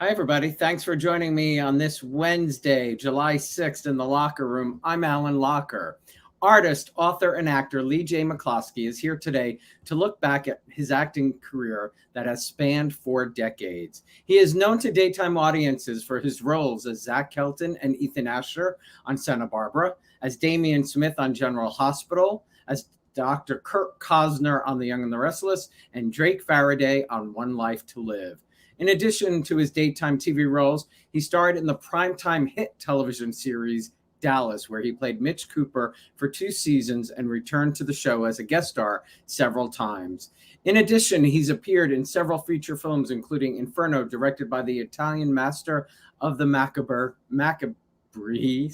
Hi, everybody. Thanks for joining me on this Wednesday, July 6th in the Locher Room. I'm Alan Locher. Artist, author, and actor Leigh J. McCloskey is here today to look back at his acting career that has spanned 4 decades. He is known to daytime audiences for his roles as Zach Kelton and Ethan Asher on Santa Barbara, as Damian Smith on General Hospital, as Dr. Kurt Costner on The Young and the Restless, and Drake Faraday on One Life to Live. In addition to his daytime TV roles, he starred in the primetime hit television series Dallas, where he played Mitch Cooper for 2 seasons and returned to the show as a guest star several times. In addition, he's appeared in several feature films, including Inferno, directed by the Italian master of the macabre, Dario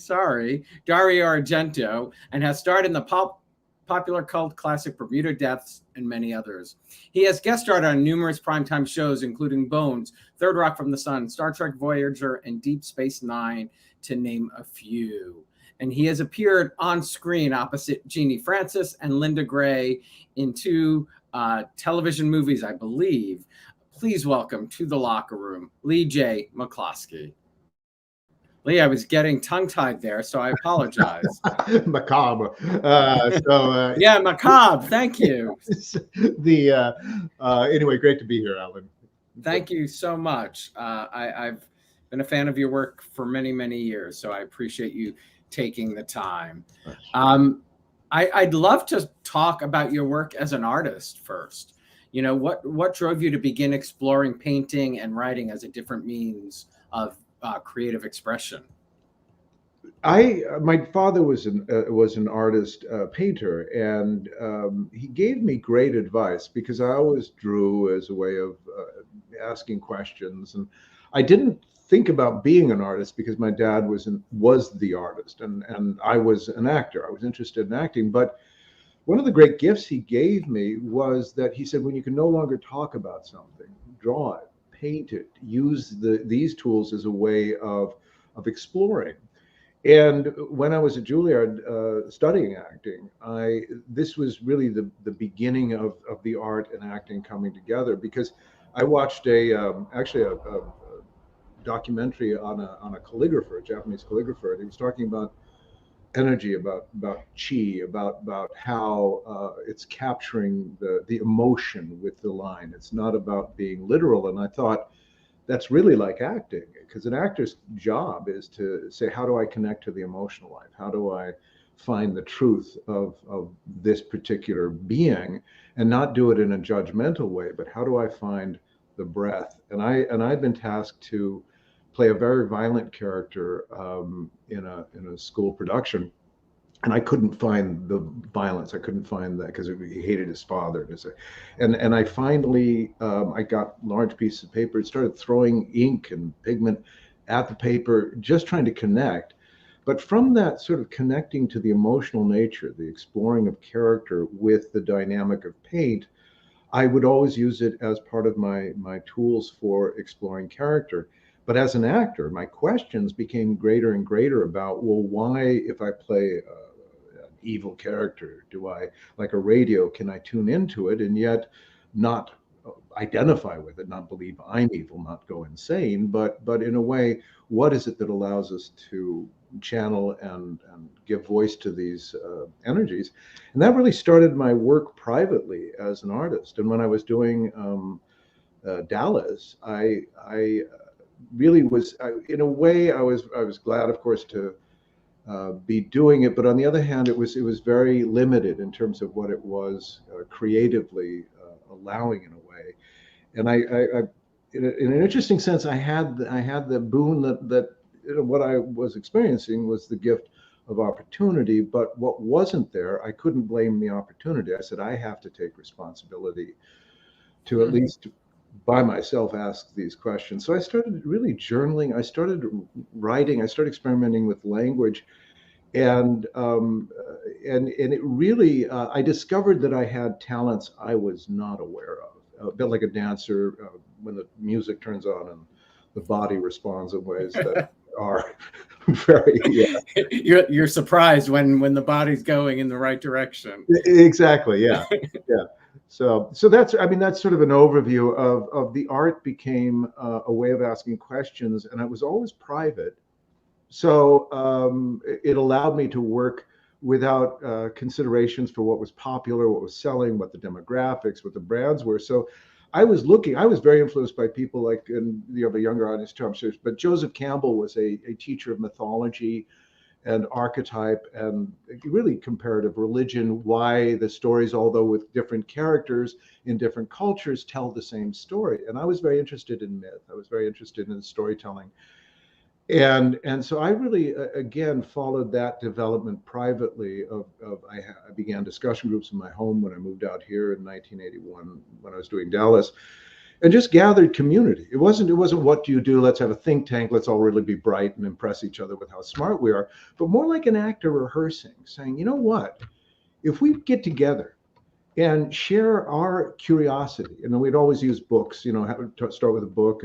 Argento, and has starred in the popular cult classic Bermuda Depths, and many others. He has guest starred on numerous primetime shows, including Bones, Third Rock from the Sun, Star Trek Voyager, and Deep Space Nine, to name a few. And he has appeared on screen opposite Genie Francis and Linda Gray in 2 television movies, I believe. Please welcome to the Locher Room, Leigh J. McCloskey. Leigh, I was getting tongue-tied there, so I apologize. Macabre. Yeah, macabre. Thank you. Anyway, great to be here, Alan. Thank you so much. I've been a fan of your work for many, many years, so I appreciate you taking the time. I'd love to talk about your work as an artist first. You know, what drove you to begin exploring painting and writing as a different means of creative expression? My father was an artist, painter, and he gave me great advice because I always drew as a way of asking questions, and I didn't think about being an artist because my dad was the artist, and I was an actor. I was interested in acting, but one of the great gifts he gave me was that he said, when you can no longer talk about something, draw it, paint it, use these tools as a way of exploring. And when I was at Juilliard studying acting, this was really the beginning of the art and acting coming together, because I watched actually a documentary on a calligrapher, a Japanese calligrapher, and he was talking about energy, about chi, about how it's capturing the emotion with the line. It's not about being literal. And I thought that's really like acting, because an actor's job is to say, how do I connect to the emotional life? How do I find the truth of this particular being, and not do it in a judgmental way, but how do I find the breath? And I've been tasked to play a very violent character in a school production, and I couldn't find the violence. I couldn't find that because he hated his father. And I finally I got large pieces of paper and started throwing ink and pigment at the paper, just trying to connect. But from that sort of connecting to the emotional nature, the exploring of character with the dynamic of paint, I would always use it as part of my tools for exploring character. But as an actor, my questions became greater and greater about, well, why, if I play an evil character, do I, like a radio, can I tune into it and yet not identify with it, not believe I'm evil, not go insane, but in a way, what is it that allows us to channel and give voice to these energies? And that really started my work privately as an artist. And when I was doing Dallas, I really was, in a way, I was glad, of course, to be doing it, but on the other hand, it was very limited in terms of what it was creatively allowing, in a way. And I in an interesting sense, I had the boon that what I was experiencing was the gift of opportunity, but what wasn't there, I couldn't blame the opportunity. I said, I have to take responsibility to at least by myself ask these questions. So I started really journaling. I started writing. I started experimenting with language, and it really I discovered that I had talents I was not aware of. A bit like a dancer, when the music turns on and the body responds in ways that are very. Yeah. You're surprised when the body's going in the right direction. Exactly. Yeah. Yeah. So that's, I mean, that's sort of an overview of the art became a way of asking questions, and it was always private. So it allowed me to work without considerations for what was popular, what was selling, what the demographics, what the brands were. So I was very influenced by people like, and you have a younger audience too, I'm sure, but Joseph Campbell was a teacher of mythology and archetype and really comparative religion, why the stories, although with different characters in different cultures, tell the same story. And I was very interested in myth. I was very interested in storytelling. And so I really again followed that development privately. I began discussion groups in my home when I moved out here in 1981 when I was doing Dallas, and just gathered community. It wasn't what do you do? Let's have a think tank. Let's all really be bright and impress each other with how smart we are. But more like an actor rehearsing, saying, you know what? If we get together and share our curiosity, and we'd always use books, start with a book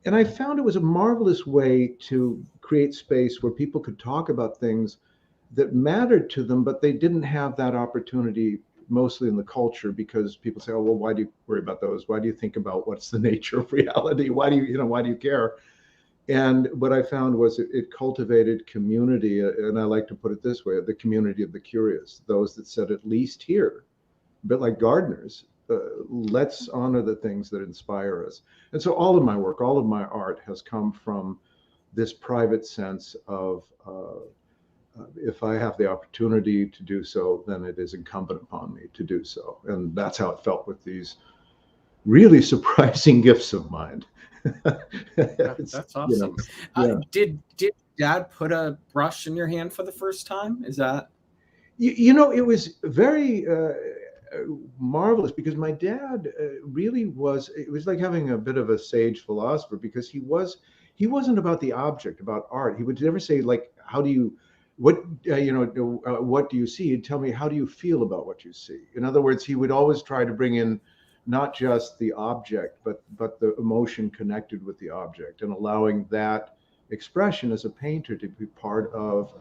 and I found it was a marvelous way to create space where people could talk about things that mattered to them, but they didn't have that opportunity mostly in the culture because people say, oh, well, why do you worry about those? Why do you think about what's the nature of reality? Why do you care? And what I found was it cultivated community. And I like to put it this way, the community of the curious, those that said, at least here, a bit like gardeners, let's honor the things that inspire us. And so all of my work, all of my art has come from this private sense of if I have the opportunity to do so, then it is incumbent upon me to do so. And that's how it felt with these really surprising gifts of mine. That's awesome. Yeah. Did Dad put a brush in your hand for the first time? Is that? It was very marvelous because my dad really was. It was like having a bit of a sage philosopher because he wasn't about the object, about art. He would never say like, how do you, what do you see? He'd tell me, how do you feel about what you see? In other words, he would always try to bring in not just the object, but the emotion connected with the object, and allowing that expression as a painter to be part of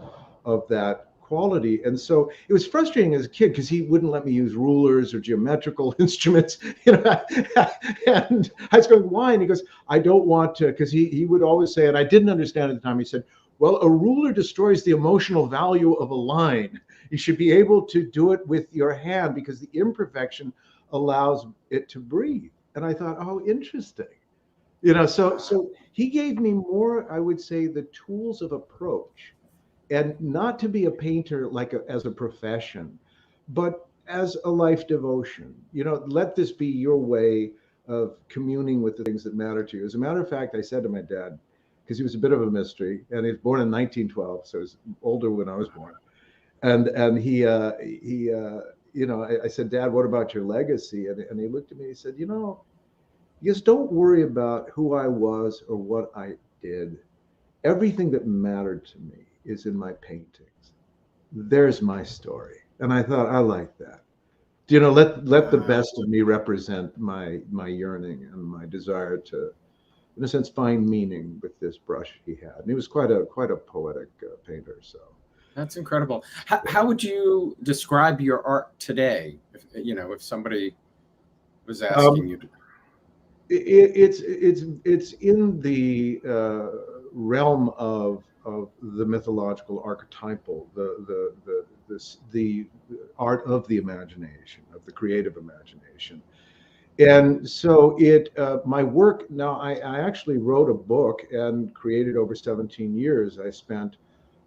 that quality. And so it was frustrating as a kid because he wouldn't let me use rulers or geometrical instruments, and I was going, why? And he goes, I don't want to, because he would always say, and I didn't understand at the time, he said, well, a ruler destroys the emotional value of a line. You should be able to do it with your hand because the imperfection allows it to breathe. And I thought, oh, interesting. So he gave me more, I would say, the tools of approach, and not to be a painter as a profession, but as a life devotion. Let this be your way of communing with the things that matter to you. As a matter of fact, I said to my dad, because he was a bit of a mystery, and he was born in 1912, so he was older when I was born. And I said, Dad, what about your legacy? And he looked at me and he said, just don't worry about who I was or what I did. Everything that mattered to me is in my paintings. There's my story. And I thought, I like that. Let the best of me represent my yearning and my desire to, in a sense, find meaning with this brush he had. And he was quite a poetic painter. So that's incredible. How would you describe your art today? If somebody was asking you to. It's in the realm of the mythological, archetypal, the art of the imagination, of the creative imagination. And so my work now, I actually wrote a book and created over 17 years. I spent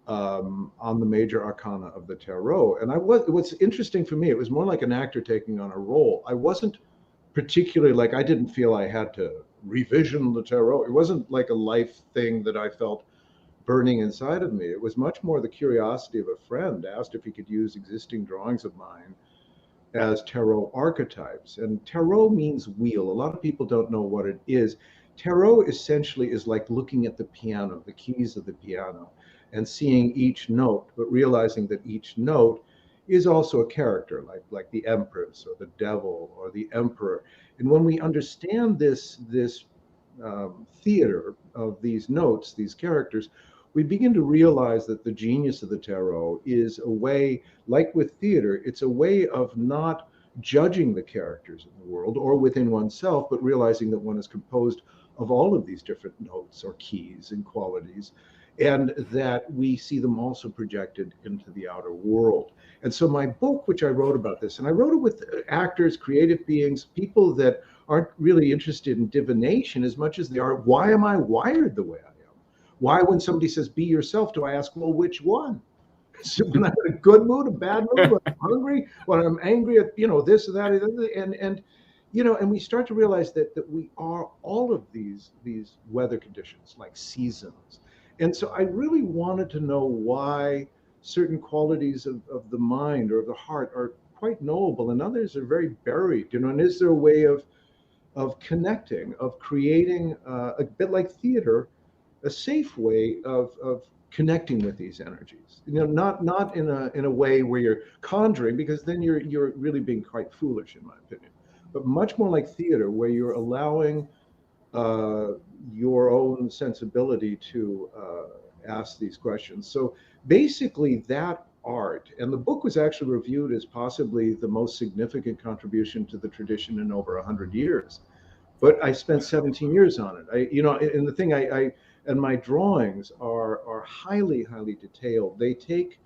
on the major arcana of the tarot. And what's interesting for me, it was more like an actor taking on a role. I wasn't particularly I didn't feel I had to revision the tarot. It wasn't like a life thing that I felt burning inside of me. It was much more the curiosity of a friend asked if he could use existing drawings of mine as tarot archetypes. And tarot means wheel. A lot of people don't know what it is. Tarot essentially is like looking at the piano, the keys of the piano, and seeing each note, but realizing that each note is also a character, like the Empress or the Devil or the Emperor. And when we understand this theater of these notes, these characters, we begin to realize that the genius of the tarot is a way, like with theater, it's a way of not judging the characters in the world or within oneself, but realizing that one is composed of all of these different notes or keys and qualities, and that we see them also projected into the outer world. And so my book, which I wrote about this, and I wrote it with actors, creative beings, people that aren't really interested in divination as much as they are, why am I wired the way I am? Why, when somebody says, be yourself, do I ask, well, which one? So when I'm in a good mood, a bad mood, when I'm hungry, when I'm angry at, this or that, and we start to realize that we are all of these weather conditions, like seasons. And so I really wanted to know why certain qualities of the mind or of the heart are quite knowable and others are very buried, and is there a way of connecting, of creating a bit like theater, a safe way of connecting with these energies, not in a way where you're conjuring, because then you're really being quite foolish, in my opinion, but much more like theater, where you're allowing your own sensibility to ask these questions. So basically that art, and the book was actually reviewed as possibly the most significant contribution to the tradition in over 100 years. But I spent 17 years on it. And the thing and my drawings are highly, highly detailed. They take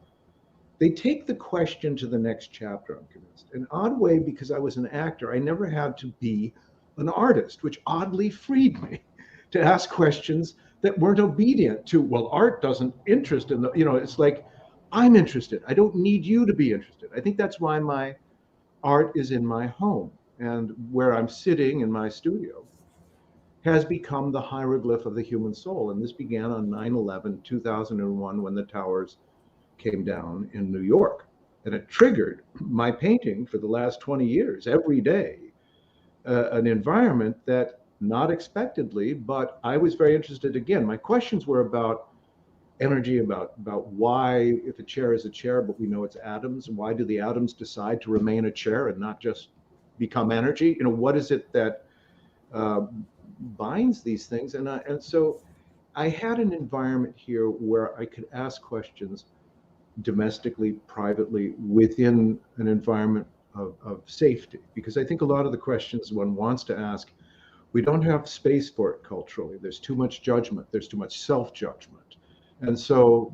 the question to the next chapter, I'm convinced. An odd way, because I was an actor, I never had to be an artist, which oddly freed me to ask questions that weren't obedient to, well, art doesn't interest in it's like, I'm interested. I don't need you to be interested. I think that's why my art is in my home, and where I'm sitting in my studio has become the hieroglyph of the human soul. And this began on 9/11/2001, when the towers came down in New York. And it triggered my painting for the last 20 years, every day, an environment that, not expectedly, but I was very interested. Again, my questions were about energy, about why, if a chair is a chair, but we know it's atoms, why do the atoms decide to remain a chair and not just become energy? What is it that binds these things? And so I had an environment here where I could ask questions domestically, privately, within an environment of safety, because I think a lot of the questions one wants to ask, we don't have space for it culturally. There's too much judgment. There's too much self-judgment. And so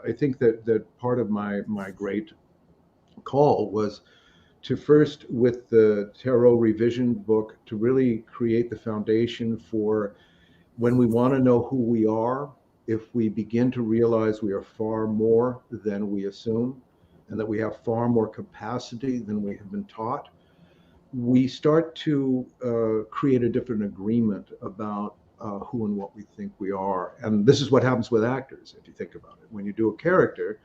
I think that part of my great call was to first, with the Tarot Revision book, to really create the foundation for when we want to know who we are, if we begin to realize we are far more than we assume, and that we have far more capacity than we have been taught, we start to create a different agreement about who and what we think we are. And this is what happens with actors, if you think about it. When you do a character,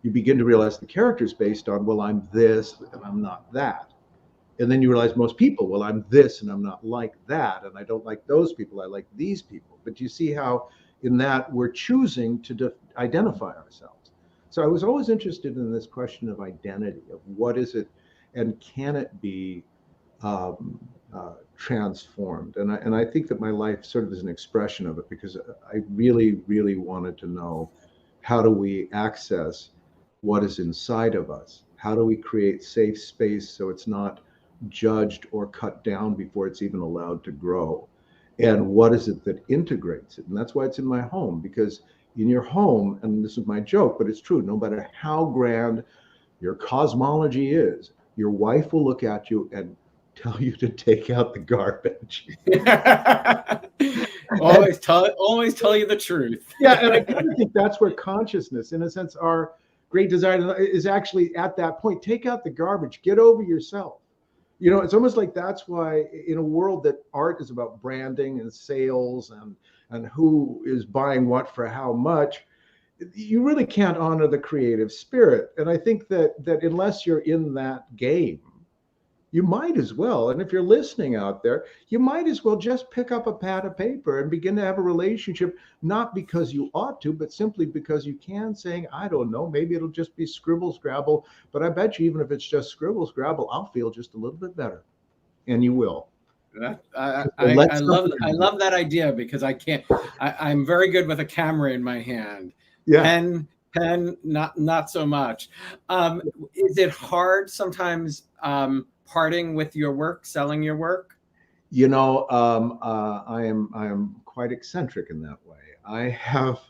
you begin to realize the character is based on, well, I'm this and I'm not that. And then you realize most people, well, I'm this and I'm not like that. And I don't like those people, I like these people. But you see how in that we're choosing to identify ourselves. So I was always interested in this question of identity, of what is it, and can it be transformed? And I think that my life sort of is an expression of it, because I really, really wanted to know, how do we access what is inside of us? How do we create safe space so it's not judged or cut down before it's even allowed to grow? And what is it that integrates it? And that's why it's in my home, because in your home, and this is my joke, but it's true, no matter how grand your cosmology is, your wife will look at you and tell you to take out the garbage. always tell you the truth. Yeah, and I kind of think that's where consciousness, in a sense, our great desire is actually at that point. Take out the garbage, get over yourself. It's almost like that's why, in a world that art is about branding and sales and who is buying what for how much, you really can't honor the creative spirit. And I think that unless you're in that game, you might as well, and if you're listening out there, you might as well just pick up a pad of paper and begin to have a relationship, not because you ought to, but simply because you can, saying, I don't know, maybe it'll just be scribble scrabble, but I bet you even if it's just scribble scrabble, I'll feel just a little bit better. And you will. I love that idea, because I'm very good with a camera in my hand. Yeah. Pen, Pen, not so much. Is it hard sometimes parting with your work, selling your work? I am quite eccentric in that way. I have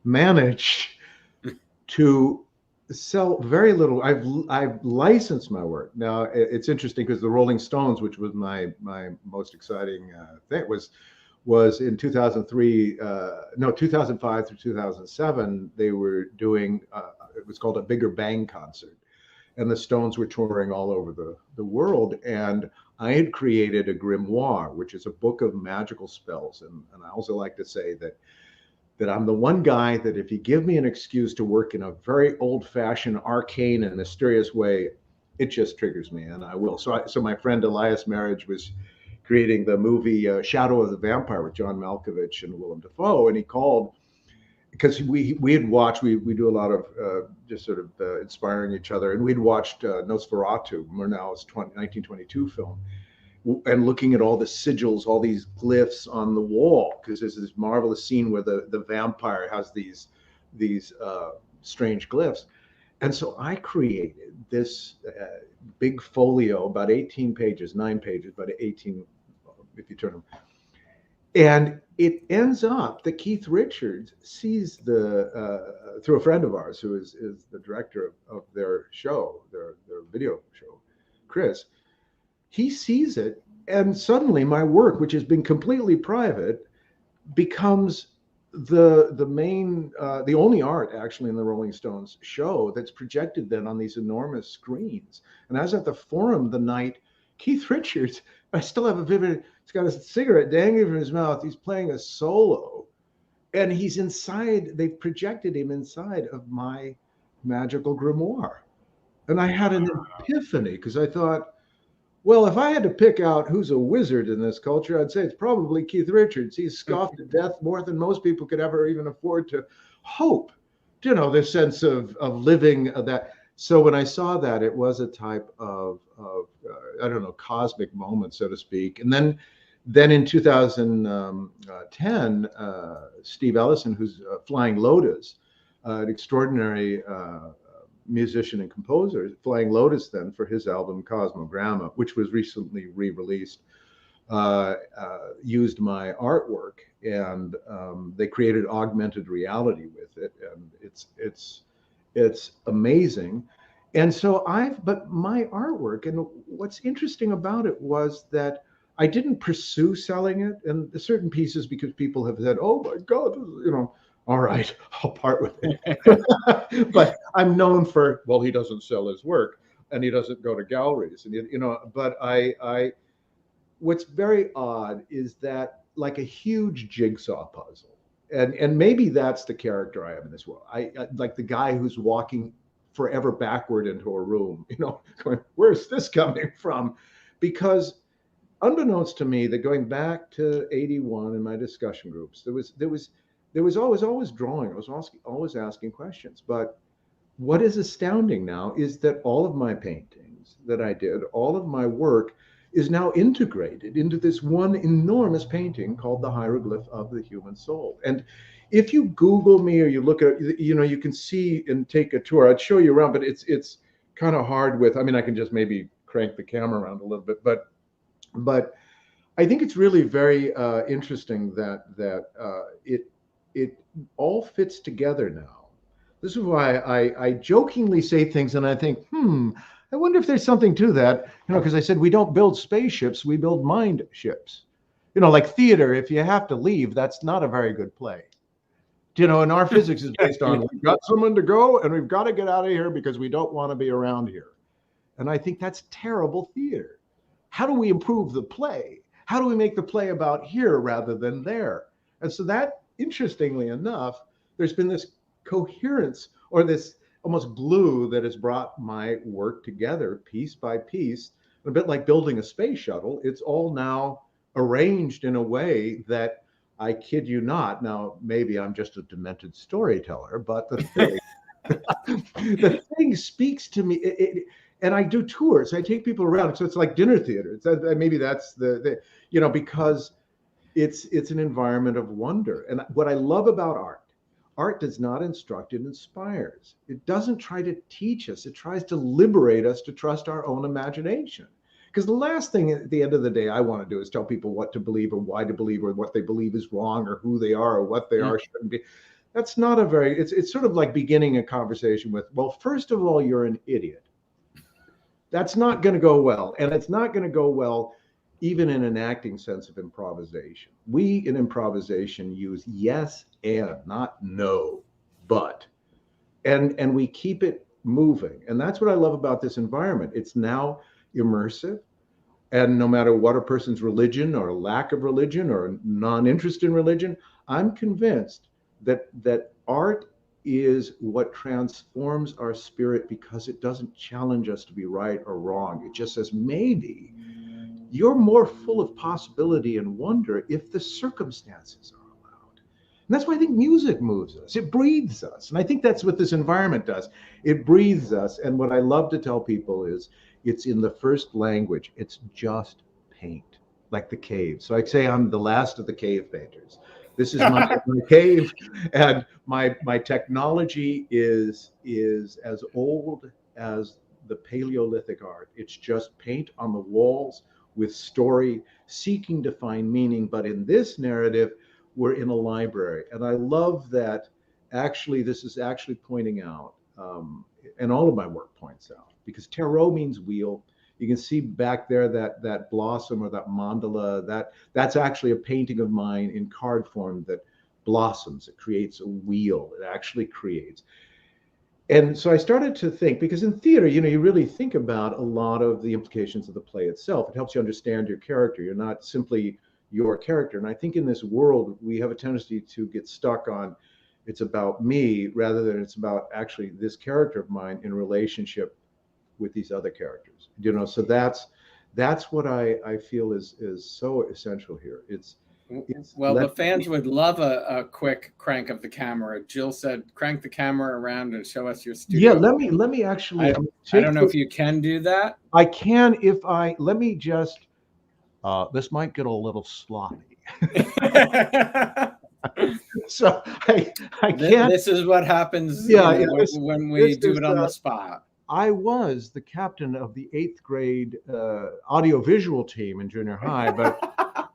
managed to sell very little. I've licensed my work. Now it's interesting because the Rolling Stones, which was my most exciting thing, was in 2003, no, 2005 through 2007. They were doing it was called a Bigger Bang concert, and the Stones were touring all over the world. And I had created a grimoire, which is a book of magical spells. And I also like to say that I'm the one guy that if you give me an excuse to work in a very old-fashioned, arcane, and mysterious way, it just triggers me, and I will. So my friend Elias Marriage was creating the movie Shadow of the Vampire with John Malkovich and Willem Dafoe, and he called because we had watched, we do a lot of just sort of inspiring each other, and we'd watched Nosferatu, Murnau's 1922 film, and looking at all the sigils, all these glyphs on the wall, because there's this marvelous scene where the vampire has these strange glyphs. And so I created this big folio, about 18 pages, 9 pages, but 18 if you turn them. And it ends up that Keith Richards sees through a friend of ours who is the director of their show, their video show, Chris. He sees it, and suddenly my work, which has been completely private, becomes the main, the only art actually in the Rolling Stones show that's projected then on these enormous screens. And I was at the Forum the night Keith Richards, I still have a vivid, he's got a cigarette dangling from his mouth. He's playing a solo, and he's inside, they've projected him inside of my magical grimoire. And I had an epiphany because I thought, well, if I had to pick out who's a wizard in this culture, I'd say it's probably Keith Richards. He's scoffed at death more than most people could ever even afford to hope. This sense of living that. So when I saw that, it was a type of I don't know, cosmic moment, so to speak. And then in 2010, Steve Ellison, who's Flying Lotus, an extraordinary musician and composer, Flying Lotus then for his album Cosmogramma, which was recently re-released, used my artwork, and they created augmented reality with it, and it's amazing. And so but my artwork, and what's interesting about it was that I didn't pursue selling it, and certain pieces, because people have said, oh my God, all right, I'll part with it. But I'm known for, well, he doesn't sell his work and he doesn't go to galleries. And, but what's very odd is that, like a huge jigsaw puzzle, and maybe that's the character I am in this world. I like the guy who's walking forever backward into a room, going, where's this coming from? Because unbeknownst to me, that going back to 81 in my discussion groups, there was always drawing. I was always asking questions. But what is astounding now is that all of my paintings that I did, all of my work is now integrated into this one enormous painting called the Hieroglyph of the Human Soul. And if you Google me or you look at, you can see and take a tour. I'd show you around, but it's kind of hard with, I can just maybe crank the camera around a little bit, but I think it's really very interesting that it all fits together now. This is why I jokingly say things, and I think, I wonder if there's something to that, because I said we don't build spaceships, we build mind ships. Like theater, if you have to leave, that's not a very good play. And our physics is based on, we've got someone to go and we've got to get out of here because we don't want to be around here. And I think that's terrible theater. How do we improve the play? How do we make the play about here rather than there? And so that, interestingly enough, there's been this coherence, or this almost glue, that has brought my work together piece by piece, a bit like building a space shuttle. It's all now arranged in a way that, I kid you not, now maybe I'm just a demented storyteller, but the thing speaks to me. And I do tours. I take people around, so it's like dinner theater. Maybe that's because it's an environment of wonder. And what I love about art art does not instruct, it inspires. It doesn't try to teach us. It tries to liberate us to trust our own imagination. Because the last thing at the end of the day I want to do is tell people what to believe or why to believe or what they believe is wrong or who they are or what they are shouldn't be. That's not a very, it's sort of like beginning a conversation with, well, first of all, you're an idiot. That's not going to go well. And it's not going to go well even in an acting sense of improvisation. We in improvisation use yes and, not no, but. And we keep it moving. And that's what I love about this environment. It's now immersive. And no matter what a person's religion or lack of religion or non-interest in religion, I'm convinced that art is what transforms our spirit because it doesn't challenge us to be right or wrong. It just says, maybe you're more full of possibility and wonder if the circumstances are allowed. And that's why I think music moves us. It breathes us. And I think that's what this environment does. It breathes us. And what I love to tell people is it's in the first language. It's just paint, like the cave. So I say I'm the last of the cave painters. This is my cave, and my technology is as old as the Paleolithic art. It's just paint on the walls with story, seeking to find meaning. But in this narrative, we're in a library. And I love that actually this is actually pointing out, and all of my work points out, because tarot means wheel. You can see back there that blossom or that mandala, that's actually a painting of mine in card form that blossoms. It creates a wheel. It actually creates. And so I started to think, because in theater, you really think about a lot of the implications of the play itself. It helps you understand your character. You're not simply your character. And I think in this world, we have a tendency to get stuck on it's about me rather than it's about actually this character of mine in relationship with these other characters, so that's what I feel is so essential here. It's well, the fans would love a quick crank of the camera. Jill said, crank the camera around and show us your studio. Yeah, let me actually. I don't know if you can do that. I can let me just. This might get a little sloppy. So I can't. This is what happens. Yeah, when we do it on the spot. I was the captain of the 8th grade audiovisual team in junior high, but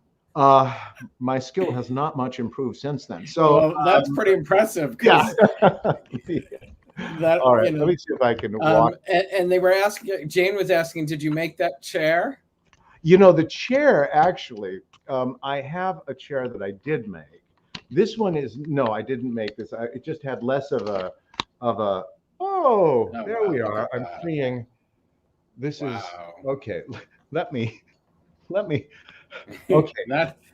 my skill has not much improved since then. So that's pretty impressive. Yeah. All right, let me see if I can walk. And they were asking, Jane was asking, did you make that chair? The chair, actually, I have a chair that I did make. This one is, no, I didn't make this. It just had less of a, there we are. I'm seeing, this is, okay, let me, okay.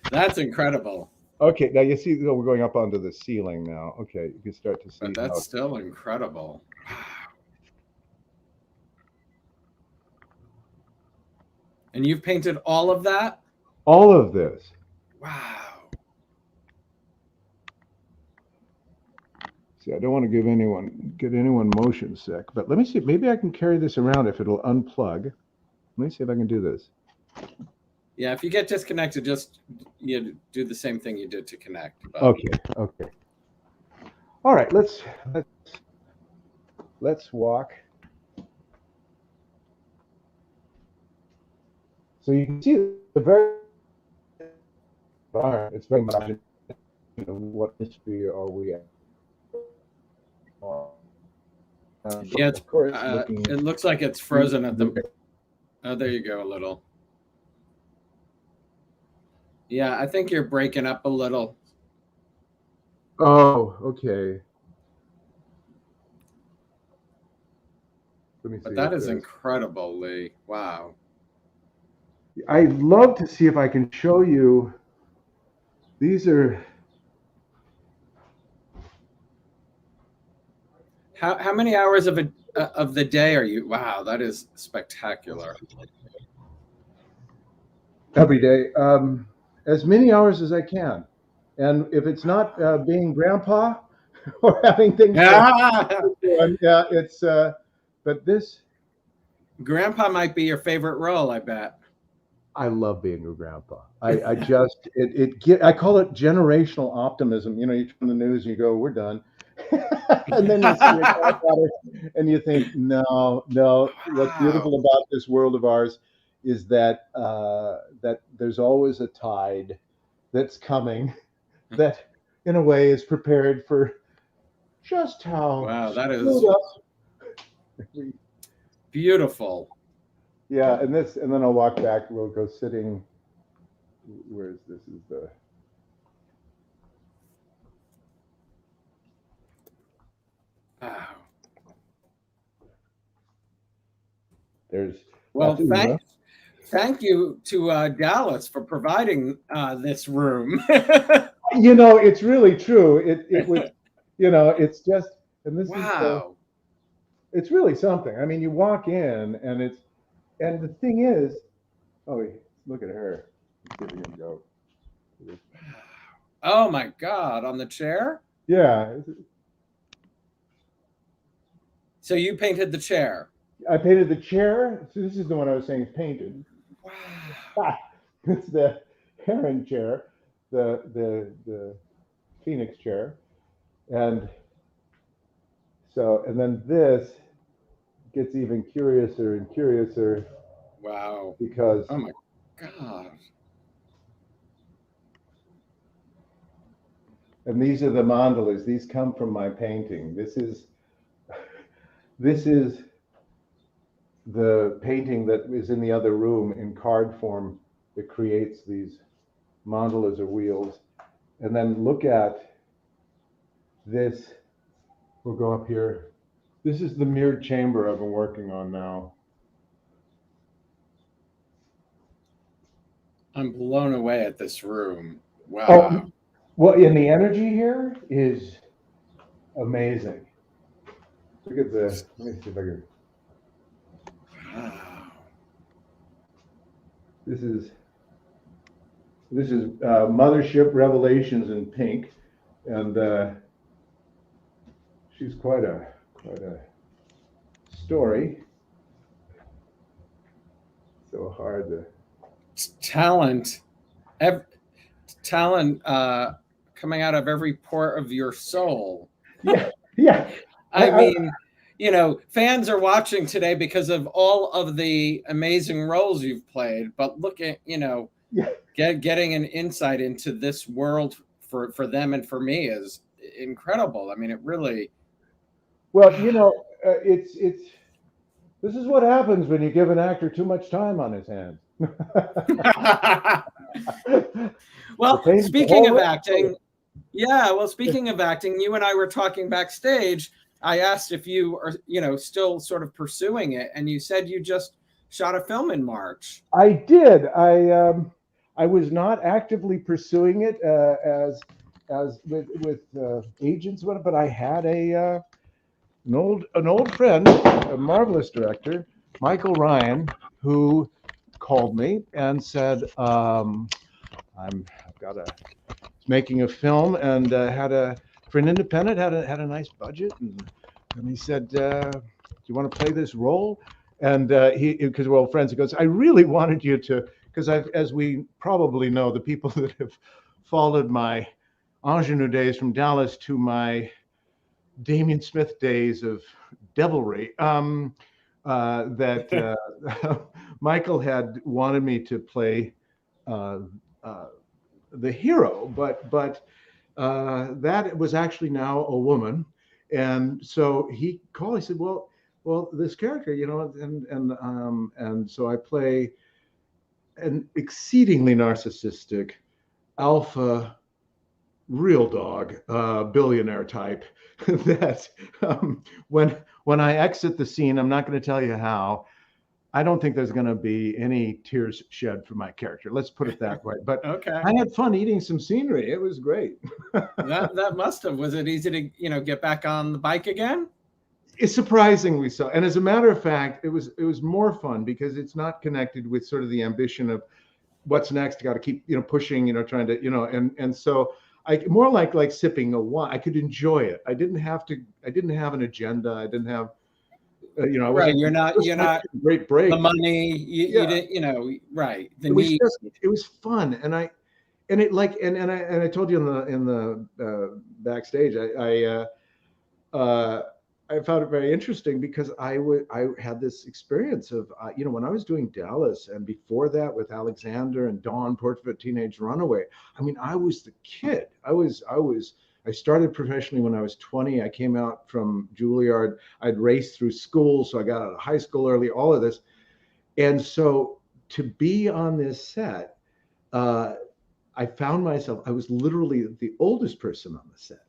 That's incredible. Okay, now you see, we're going up onto the ceiling now. Okay, you can start to see. But that's still incredible. And you've painted all of that? All of this. Wow. See, I don't want to get anyone motion sick, but let me see. Maybe I can carry this around if it'll unplug. Let me see if I can do this. Yeah, if you get disconnected, just do the same thing you did to connect. But... Okay. All right, let's walk. So you can see it's very much what history are we at? Yeah, it looks like it's frozen at the. Oh, there you go, a little. Yeah, I think you're breaking up a little. Oh, okay. Let me see. But that is incredible, Lee. Wow. I'd love to see if I can show you. These are. How many hours of the day are you? Wow, that is spectacular. Every day, as many hours as I can, and if it's not being grandpa or having things, it's. But this. Grandpa might be your favorite role, I bet. I love being a grandpa. I call it generational optimism. You turn the news and you go, we're done. And then you see your granddaughter and you think, no. What's beautiful about this world of ours is that that there's always a tide that's coming that in a way is prepared for just how Wow, that is screwed up beautiful. Yeah, and then I'll walk back. We'll go sitting. Where is this? Is the Wow. there's Well, that's thank you to Dallas for providing this room. it's really true. It was, it's just, and this Wow. it's really something. I mean, you walk in and and the thing is, look at her. Let's see if we can go. Oh my God, on the chair? Yeah. So you painted the chair. I painted the chair. So this is the one I was saying is painted. Wow. It's the heron chair, the phoenix chair, and then this gets even curiouser and curiouser. Wow. Because oh my God. And these are the mandalas. These come from my painting. This is the painting that is in the other room in card form that creates these mandalas or wheels. And then look at this. We'll go up here. This is the mirrored chamber I've been working on now. I'm blown away at this room. Wow. Oh, well, and the energy here is amazing. Look at this. Let me see if I can. Wow. This is Mothership Revelations in pink, and she's quite a story. So hard to talent coming out of every pore of your soul. Yeah. I mean, fans are watching today because of all of the amazing roles you've played, but look at, getting an insight into this world for them and for me is incredible. I mean, it really. Well, it's this is what happens when you give an actor too much time on his hands. Well, speaking of acting, you and I were talking backstage. I asked if you are, still sort of pursuing it, and you said you just shot a film in March. I did. I was not actively pursuing it as with agents, but I had an old friend, a marvelous director, Michael Ryan, who called me and said, making a film, and for an independent had a nice budget, and he said, do you want to play this role? And because we're old friends, he goes, I really wanted you to, because as we probably know, the people that have followed my ingenue days from Dallas to my Damian Smith days of devilry, that Michael had wanted me to play the hero, but that was actually now a woman, and so he called. He said, "Well, this character, and so I play an exceedingly narcissistic alpha real dog, billionaire type that when I exit the scene, I'm not going to tell you how. I don't think there's going to be any tears shed for my character. Let's put it that way. But okay. I had fun eating some scenery. It was great. that must have. Was it easy to get back on the bike again? It's surprisingly so. And as a matter of fact, it was more fun because it's not connected with sort of the ambition of what's next. Got to keep pushing, trying to and so I more like sipping a wine. I could enjoy it. I didn't have an agenda. I didn't have. Right, you're not great break. The money, you didn't, right. It was fun, and I told you in the backstage, I found it very interesting because I had this experience of when I was doing Dallas and before that with Alexander and Dawn, Portrait of a Teenage Runaway. I mean, I was the kid. I started professionally when I was 20. I came out from Juilliard. I'd raced through school, so I got out of high school early. All of this, and so to be on this set, I found myself. I was literally the oldest person on the set.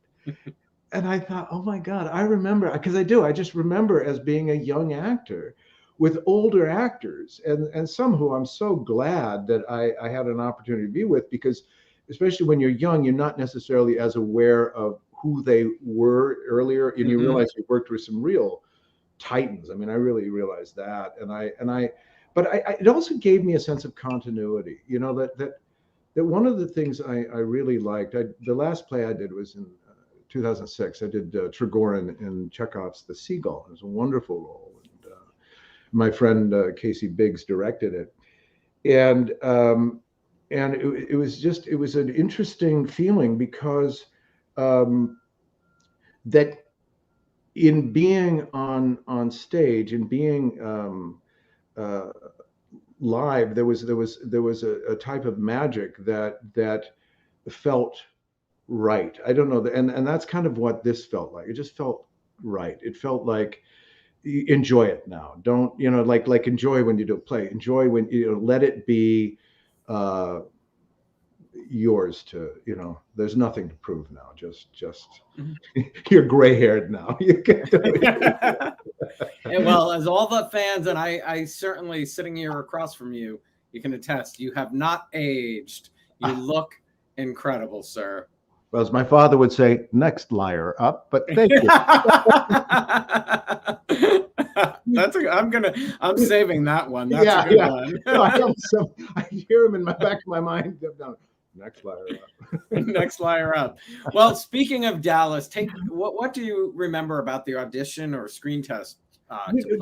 And I thought, oh my God, I remember, because I just remember as being a young actor with older actors and some who I'm so glad that I had an opportunity to be with, because especially when you're young, you're not necessarily as aware of who they were earlier. And you realize you worked with some real titans. I mean, I really realized that. But it also gave me a sense of continuity, that one of the things I really liked, the last play I did was in 2006. I did Trigorin in Chekhov's The Seagull. It was a wonderful role. And my friend Casey Biggs directed it. And it was an interesting feeling because that in being on stage and being live, there was a type of magic that felt right. I don't know. And that's kind of what this felt like. It just felt right. It felt like enjoy it now. Don't, like enjoy when you do a play. Enjoy when, let it be yours to, there's nothing to prove now. Just you're gray haired now. You can do it. And well, as all the fans, and I certainly sitting here across from you, you can attest, you have not aged. You look incredible, sir. Well, as my father would say, next liar up, but thank you. I'm saving that one. That's a good one. No, I hear him in the back of my mind. Next liar up. Next liar up. Well, speaking of Dallas, what do you remember about the audition or screen test?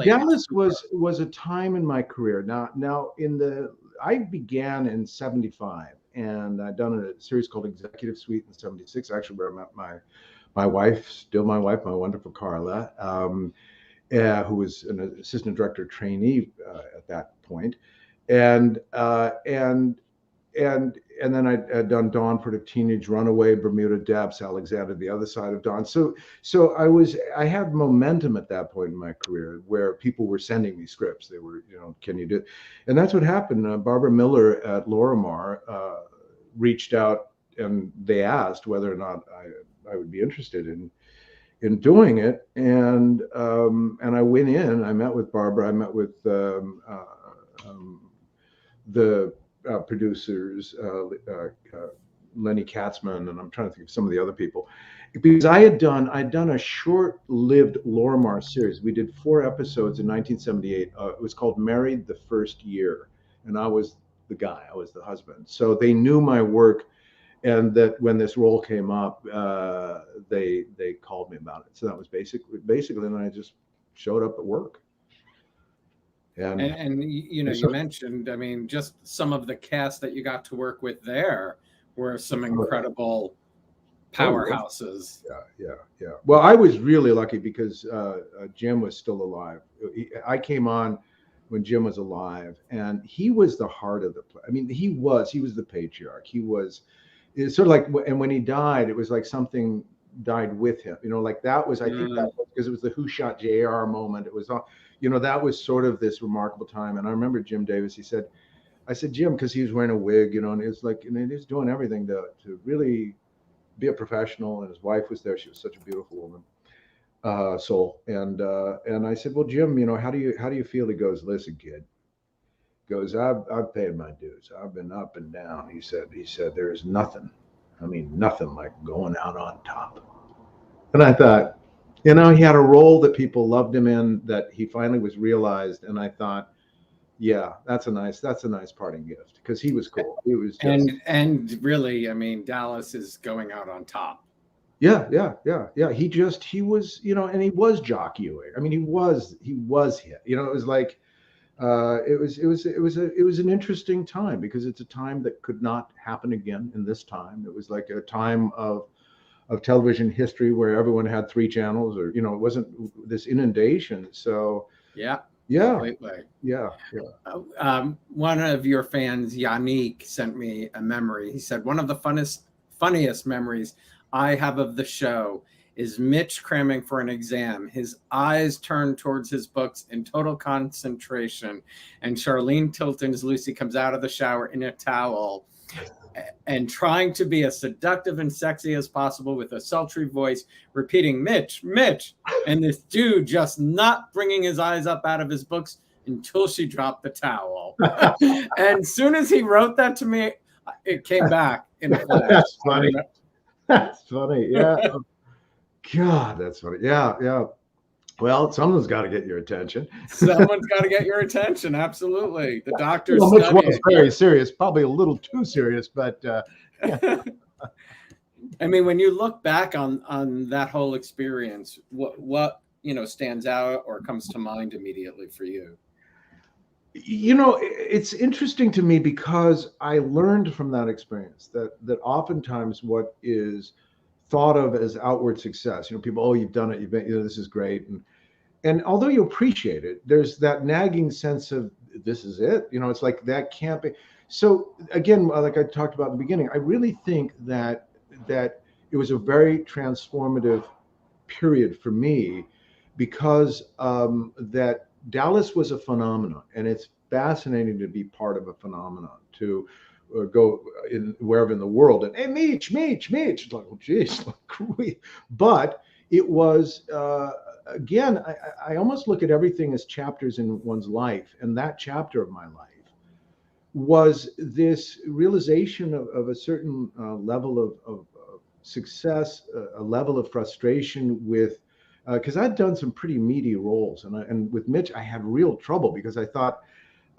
Dallas was a time in my career. Now I began in 75. And I'd done a series called Executive Suite in 76, actually, where I met my wife, still my wife, my wonderful Carla, who was an assistant director trainee at that point. And then I'd done Dawn for the Teenage Runaway, Bermuda Depths, Alexander, the other side of Dawn. So I had momentum at that point in my career where people were sending me scripts. They were, can you do it? And that's what happened. Barbara Miller at Lorimar reached out and they asked whether or not I would be interested in doing it. And I went in, I met with Barbara, I met with the producers, Lenny Katzman, and I'm trying to think of some of the other people, because I'd done a short-lived Lorimar series. We did 4 episodes in 1978. It was called Married the First Year, and I was the guy, I was the husband. So they knew my work, and that when this role came up, they called me about it. So that was basically, and I just showed up at work. And you mentioned, I mean, just some of the cast that you got to work with there were some incredible powerhouses. Yeah. Well, I was really lucky because Jim was still alive. I came on when Jim was alive, and he was the heart of the play. I mean, he was the patriarch. It's sort of like, and when he died, it was like something died with him. Like that was, I think that was because it was the Who Shot JR moment. It was all. That was sort of this remarkable time. And I remember Jim Davis, I said, Jim, because he was wearing a wig, and it's like, and he was doing everything to really be a professional. And his wife was there. She was such a beautiful woman, soul. And I said, well, Jim, how do you feel? He goes, listen, kid. He goes, I've paid my dues. I've been up and down. He said, there is nothing. I mean, nothing like going out on top. And I thought, he had a role that people loved him in, that he finally was realized. And I thought, yeah, that's a nice parting gift, because he was cool. He was just, and really, I mean, Dallas is going out on top. Yeah. He was, and he was Jock Ewing. I mean, he was hit. It was like, it was an interesting time, because it's a time that could not happen again in this time. It was like a time of of television history where everyone had 3 channels, or it wasn't this inundation. So Yeah. yeah, Completely. yeah. One of your fans, Yannick, sent me a memory. He said, one of the funniest memories I have of the show is Mitch cramming for an exam, his eyes turned towards his books in total concentration, and Charlene Tilton's Lucy comes out of the shower in a towel and trying to be as seductive and sexy as possible with a sultry voice, repeating, Mitch, Mitch, and this dude just not bringing his eyes up out of his books until she dropped the towel. And as soon as he wrote that to me, it came back in a flash. That's funny. That's funny. Yeah. God, that's funny. Yeah. Well, someone's got to get your attention. Someone's got to get your attention. Absolutely. The doctor's Which studying. was very serious, probably a little too serious, but I mean, when you look back on that whole experience, what stands out or comes to mind immediately for you? It's interesting to me because I learned from that experience that oftentimes what is thought of as outward success, people, oh, you've done it, you've been, this is great, and although you appreciate it, there's that nagging sense of this is it, it's like that can't be. So again, like I talked about in the beginning, I really think that it was a very transformative period for me because that Dallas was a phenomenon, and it's fascinating to be part of a phenomenon, to go in wherever in the world and, hey, Mitch, it's like, oh geez, but it was again, I almost look at everything as chapters in one's life, and that chapter of my life was this realization of a certain level of success, a level of frustration with because I'd done some pretty meaty roles, and with Mitch I had real trouble because I thought,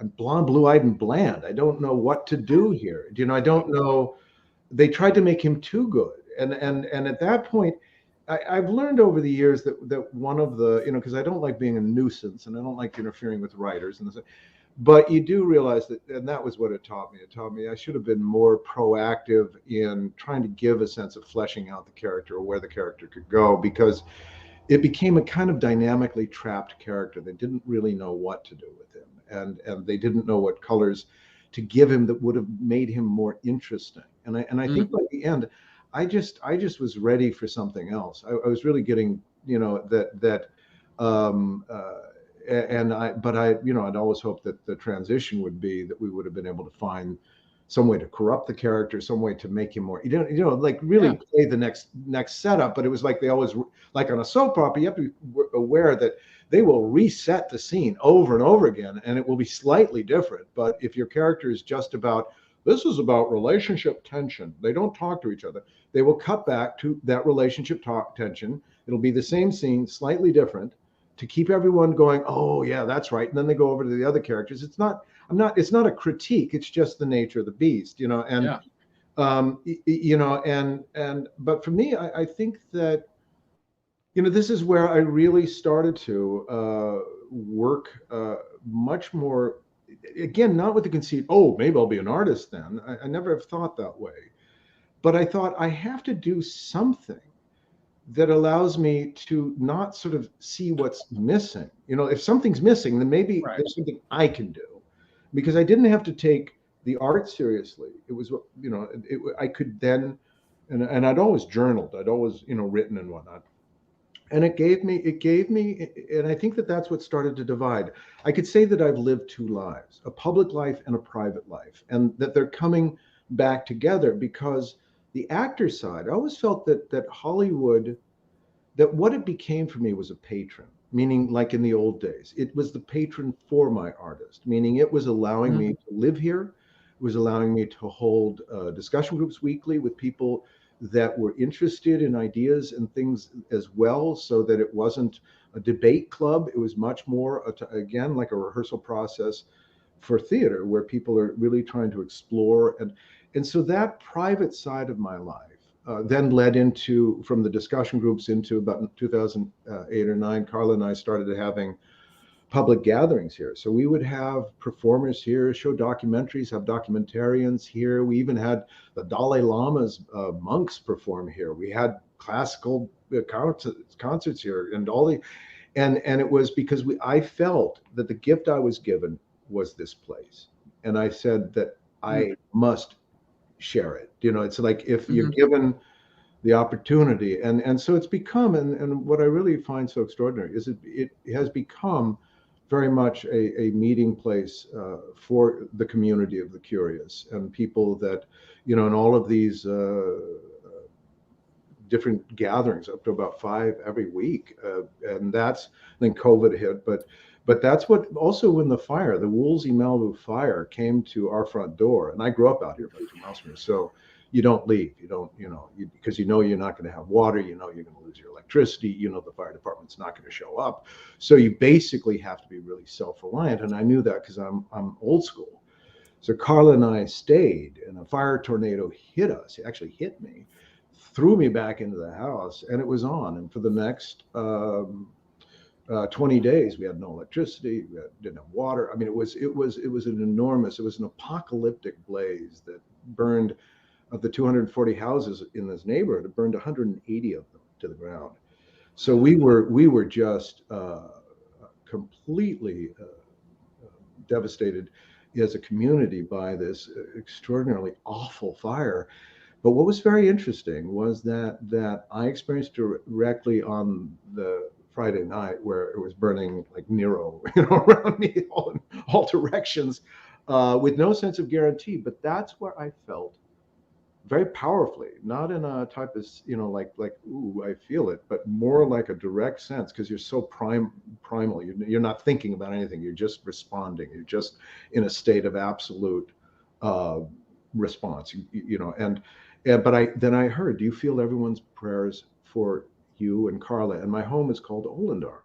I'm blonde, blue-eyed, and bland. I don't know what to do here. I don't know. They tried to make him too good, and at that point, I've learned over the years that one of the because I don't like being a nuisance and I don't like interfering with writers and this, but you do realize that, and that was what it taught me. It taught me I should have been more proactive in trying to give a sense of fleshing out the character or where the character could go, because it became a kind of dynamically trapped character. They didn't really know what to do with him. And they didn't know what colors to give him that would have made him more interesting. And I think by the end, I just was ready for something else. I was really getting, I'd always hoped that the transition would be that we would have been able to find some way to corrupt the character, some way to make him more, like really play the next setup. But it was like they always, like on a soap opera, you have to be aware that they will reset the scene over and over again, and it will be slightly different. But if your character is just about, this is about relationship tension, they don't talk to each other, they will cut back to that relationship tension. It'll be the same scene, slightly different, to keep everyone going, oh yeah, that's right. And then they go over to the other characters. It's not a critique. It's just the nature of the beast, but for me, I think that, this is where I really started to work much more, again, not with the conceit, oh, maybe I'll be an artist then. I never have thought that way. But I thought I have to do something that allows me to not sort of see what's missing. If something's missing, then maybe there's something I can do, because I didn't have to take the art seriously. It was, I could then, and I'd always journaled, I'd always, written and whatnot. And it gave me, and I think that that's what started to divide. I could say that I've lived 2 lives, a public life and a private life, and that they're coming back together, because the actor side, I always felt that Hollywood, that what it became for me was a patron, meaning like in the old days, it was the patron for my artist, meaning it was allowing me to live here. It was allowing me to hold discussion groups weekly with people that were interested in ideas and things as well, so that it wasn't a debate club. It was much more, again, like a rehearsal process for theater, where people are really trying to explore. And so that private side of my life then led into, from the discussion groups into about 2008 or 9, Carla and I started having public gatherings here. So we would have performers here, show documentaries, have documentarians here. We even had the Dalai Lama's monks perform here. We had classical concerts here, and all the, and it was because I felt that the gift I was given was this place, and I said that I must share it. You know, it's like if you're given the opportunity, and so it's become, and what I really find so extraordinary is it has become very much a meeting place for the community of the curious and people that, you know, in all of these different gatherings, up to about 5 every week, and that's, then COVID hit, but that's what, also when the Woolsey Malibu fire came to our front door, and I grew up out here by 2 miles from here, so you don't leave, because you know you're not going to have water, you know you're going to lose your electricity, you know the fire department's not going to show up, so you basically have to be really self-reliant, and I knew that because I'm old school. So Carla and I stayed, and a fire tornado hit us. It actually hit me, threw me back into the house, and it was on. And for the next 20 days, we had no electricity, didn't have water. I mean, it was an apocalyptic blaze that burned. Of the 240 houses in this neighborhood, it burned 180 of them to the ground. So we were just completely devastated as a community by this extraordinarily awful fire. But what was very interesting was that I experienced directly on the Friday night, where it was burning like Nero, around me all directions, with no sense of guarantee. But that's where I felt very powerfully, not in a type of, like, ooh, I feel it, but more like a direct sense, because you're so primal. You're not thinking about anything. You're just responding. You're just in a state of absolute response, but I heard, do you feel everyone's prayers for you and Carla? And my home is called Olendar.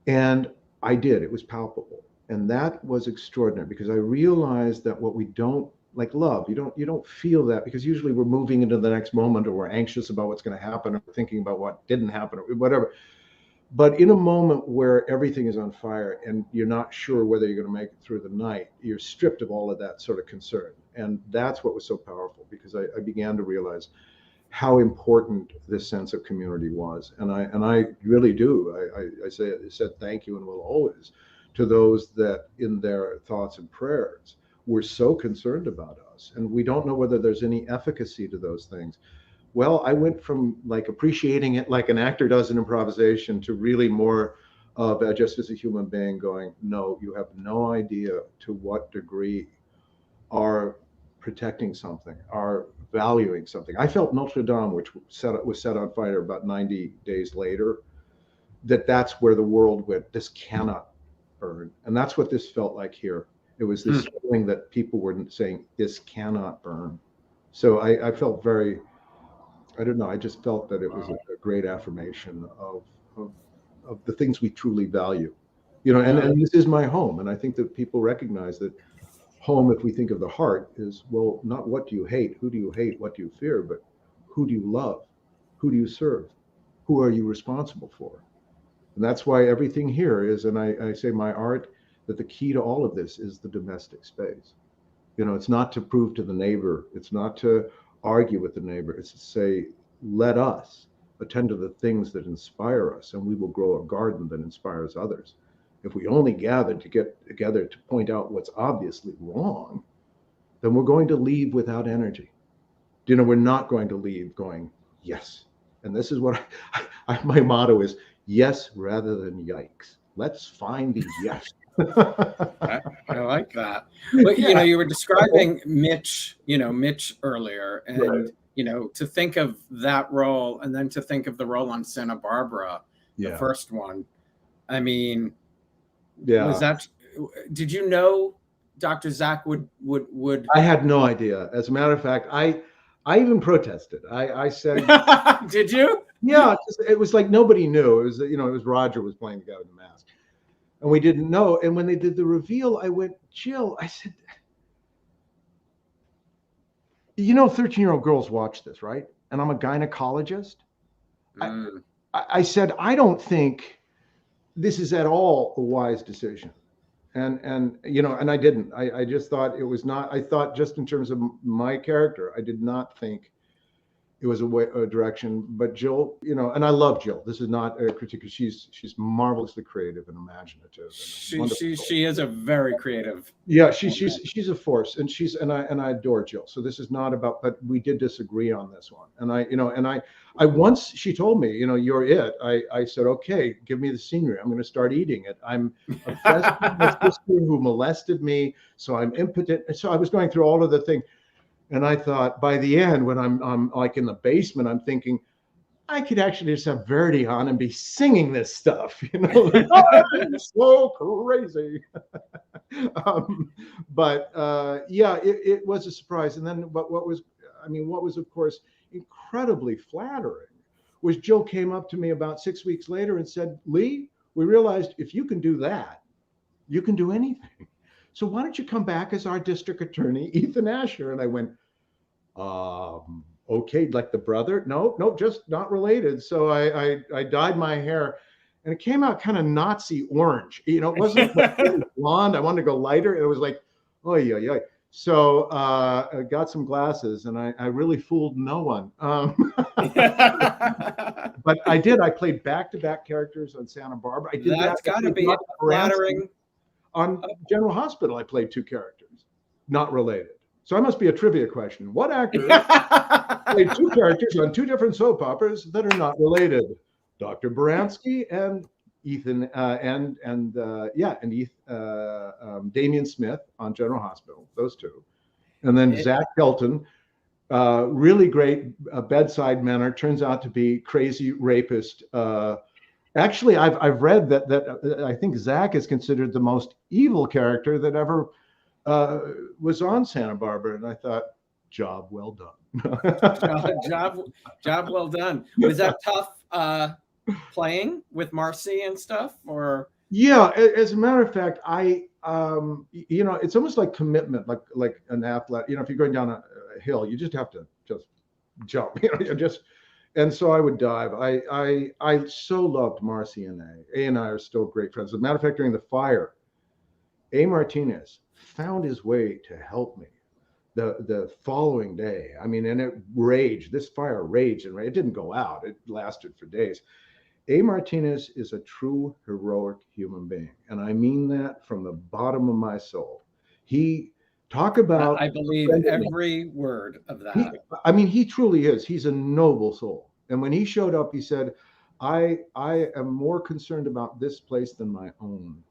And I did. It was palpable. And that was extraordinary, because I realized that what we don't, like love, you don't feel that, because usually we're moving into the next moment, or we're anxious about what's going to happen, or thinking about what didn't happen, or whatever. But in a moment where everything is on fire and you're not sure whether you're going to make it through the night, you're stripped of all of that sort of concern. And that's what was so powerful, because I began to realize how important this sense of community was. And I really do. I said thank you, and will always, to those that in their thoughts and prayers were so concerned about us. And we don't know whether there's any efficacy to those things. Well, I went from like appreciating it like an actor does in improvisation, to really more of just as a human being going, no, you have no idea to what degree are protecting something, are valuing something. I felt Notre Dame, which was set on fire about 90 days later, that's where the world went, this cannot burn. And that's what this felt like here. It was this feeling that people were saying, this cannot burn. So I felt very, I don't know, I just felt that it was a great affirmation of the things we truly value. And this is my home. And I think that people recognize that home, if we think of the heart, is, well, not what do you hate, who do you hate, what do you fear, but who do you love, who do you serve, who are you responsible for? And that's why everything here is, and I say my art, that the key to all of this is the domestic space. It's not to prove to the neighbor, it's not to argue with the neighbor, it's to say, let us attend to the things that inspire us, and we will grow a garden that inspires others. If we only gather to get together to point out what's obviously wrong, then we're going to leave without energy. We're not going to leave going, yes. And this is what my motto is, yes rather than yikes. Let's find the yes. I like that. But you were describing Mitch earlier, and right. To think of that role, and then to think of the role on Santa Barbara, the first one. I mean, was that? Did you know Dr. Zach would? I had no idea. As a matter of fact, I even protested. I said, did you? Yeah, it was like nobody knew. It was it was Roger was playing the guy with the mask. And we didn't know. And when they did the reveal, I went, Jill, I said, 13-year-old girls watch this, right? And I'm a gynecologist. I said, I don't think this is at all a wise decision. And you know, and I didn't. I just thought it was not. I thought just in terms of my character, I did not think it was a direction. But Jill, you know, and I love Jill. This is not a critique. She's marvelously creative and imaginative. And she is a very creative. Yeah, she's a force, and I adore Jill. So this is not about. But we did disagree on this one, and I once she told me, you know, you're it. I said, okay, give me the scenery. I'm going to start eating it. I'm obsessed with my sister who molested me, so I'm impotent. And so I was going through all of the thing. And I thought by the end, when I'm like in the basement, I'm thinking, I could actually just have Verdi on and be singing this stuff, you know, it's so crazy. Yeah, it was a surprise. And then what was of course incredibly flattering was Jill came up to me about 6 weeks later and said, Lee, we realized if you can do that, you can do anything. So why don't you come back as our district attorney, Ethan Asher? And I went, okay, like the brother? No, just not related. So I dyed my hair and it came out kind of Nazi orange. You know, it wasn't like blonde. I wanted to go lighter. It was like, oh yeah. So I got some glasses and I really fooled no one. But I did. I played back-to-back characters on Santa Barbara. I did. That's got to be flattering. On General Hospital, I played 2 characters, not related. So I must be a trivia question. What actor played 2 characters on 2 different soap operas that are not related? Dr. Baranski and Ethan Damian Smith on General Hospital. Those 2, and then Zach Kelton, really great bedside manner. Turns out to be crazy rapist. Actually, I've read that I think Zach is considered the most evil character that ever was on Santa Barbara, and I thought, job well done. job well done. Was that tough playing with Marcy and stuff, or? Yeah, as a matter of fact, you know, it's almost like commitment, like an athlete. You know, if you're going down a hill, you just have to just jump. You know, you just. And so I would dive. I so loved Marcy and A. A and I are still great friends. As a matter of fact, during the fire, A. Martinez found his way to help me the following day. I mean, and it raged. This fire raged and raged. It didn't go out. It lasted for days. A. Martinez is a true heroic human being. And I mean that from the bottom of my soul. Talk about. I believe every word of that. He truly is. He's a noble soul. And when he showed up, he said, I am more concerned about this place than my own.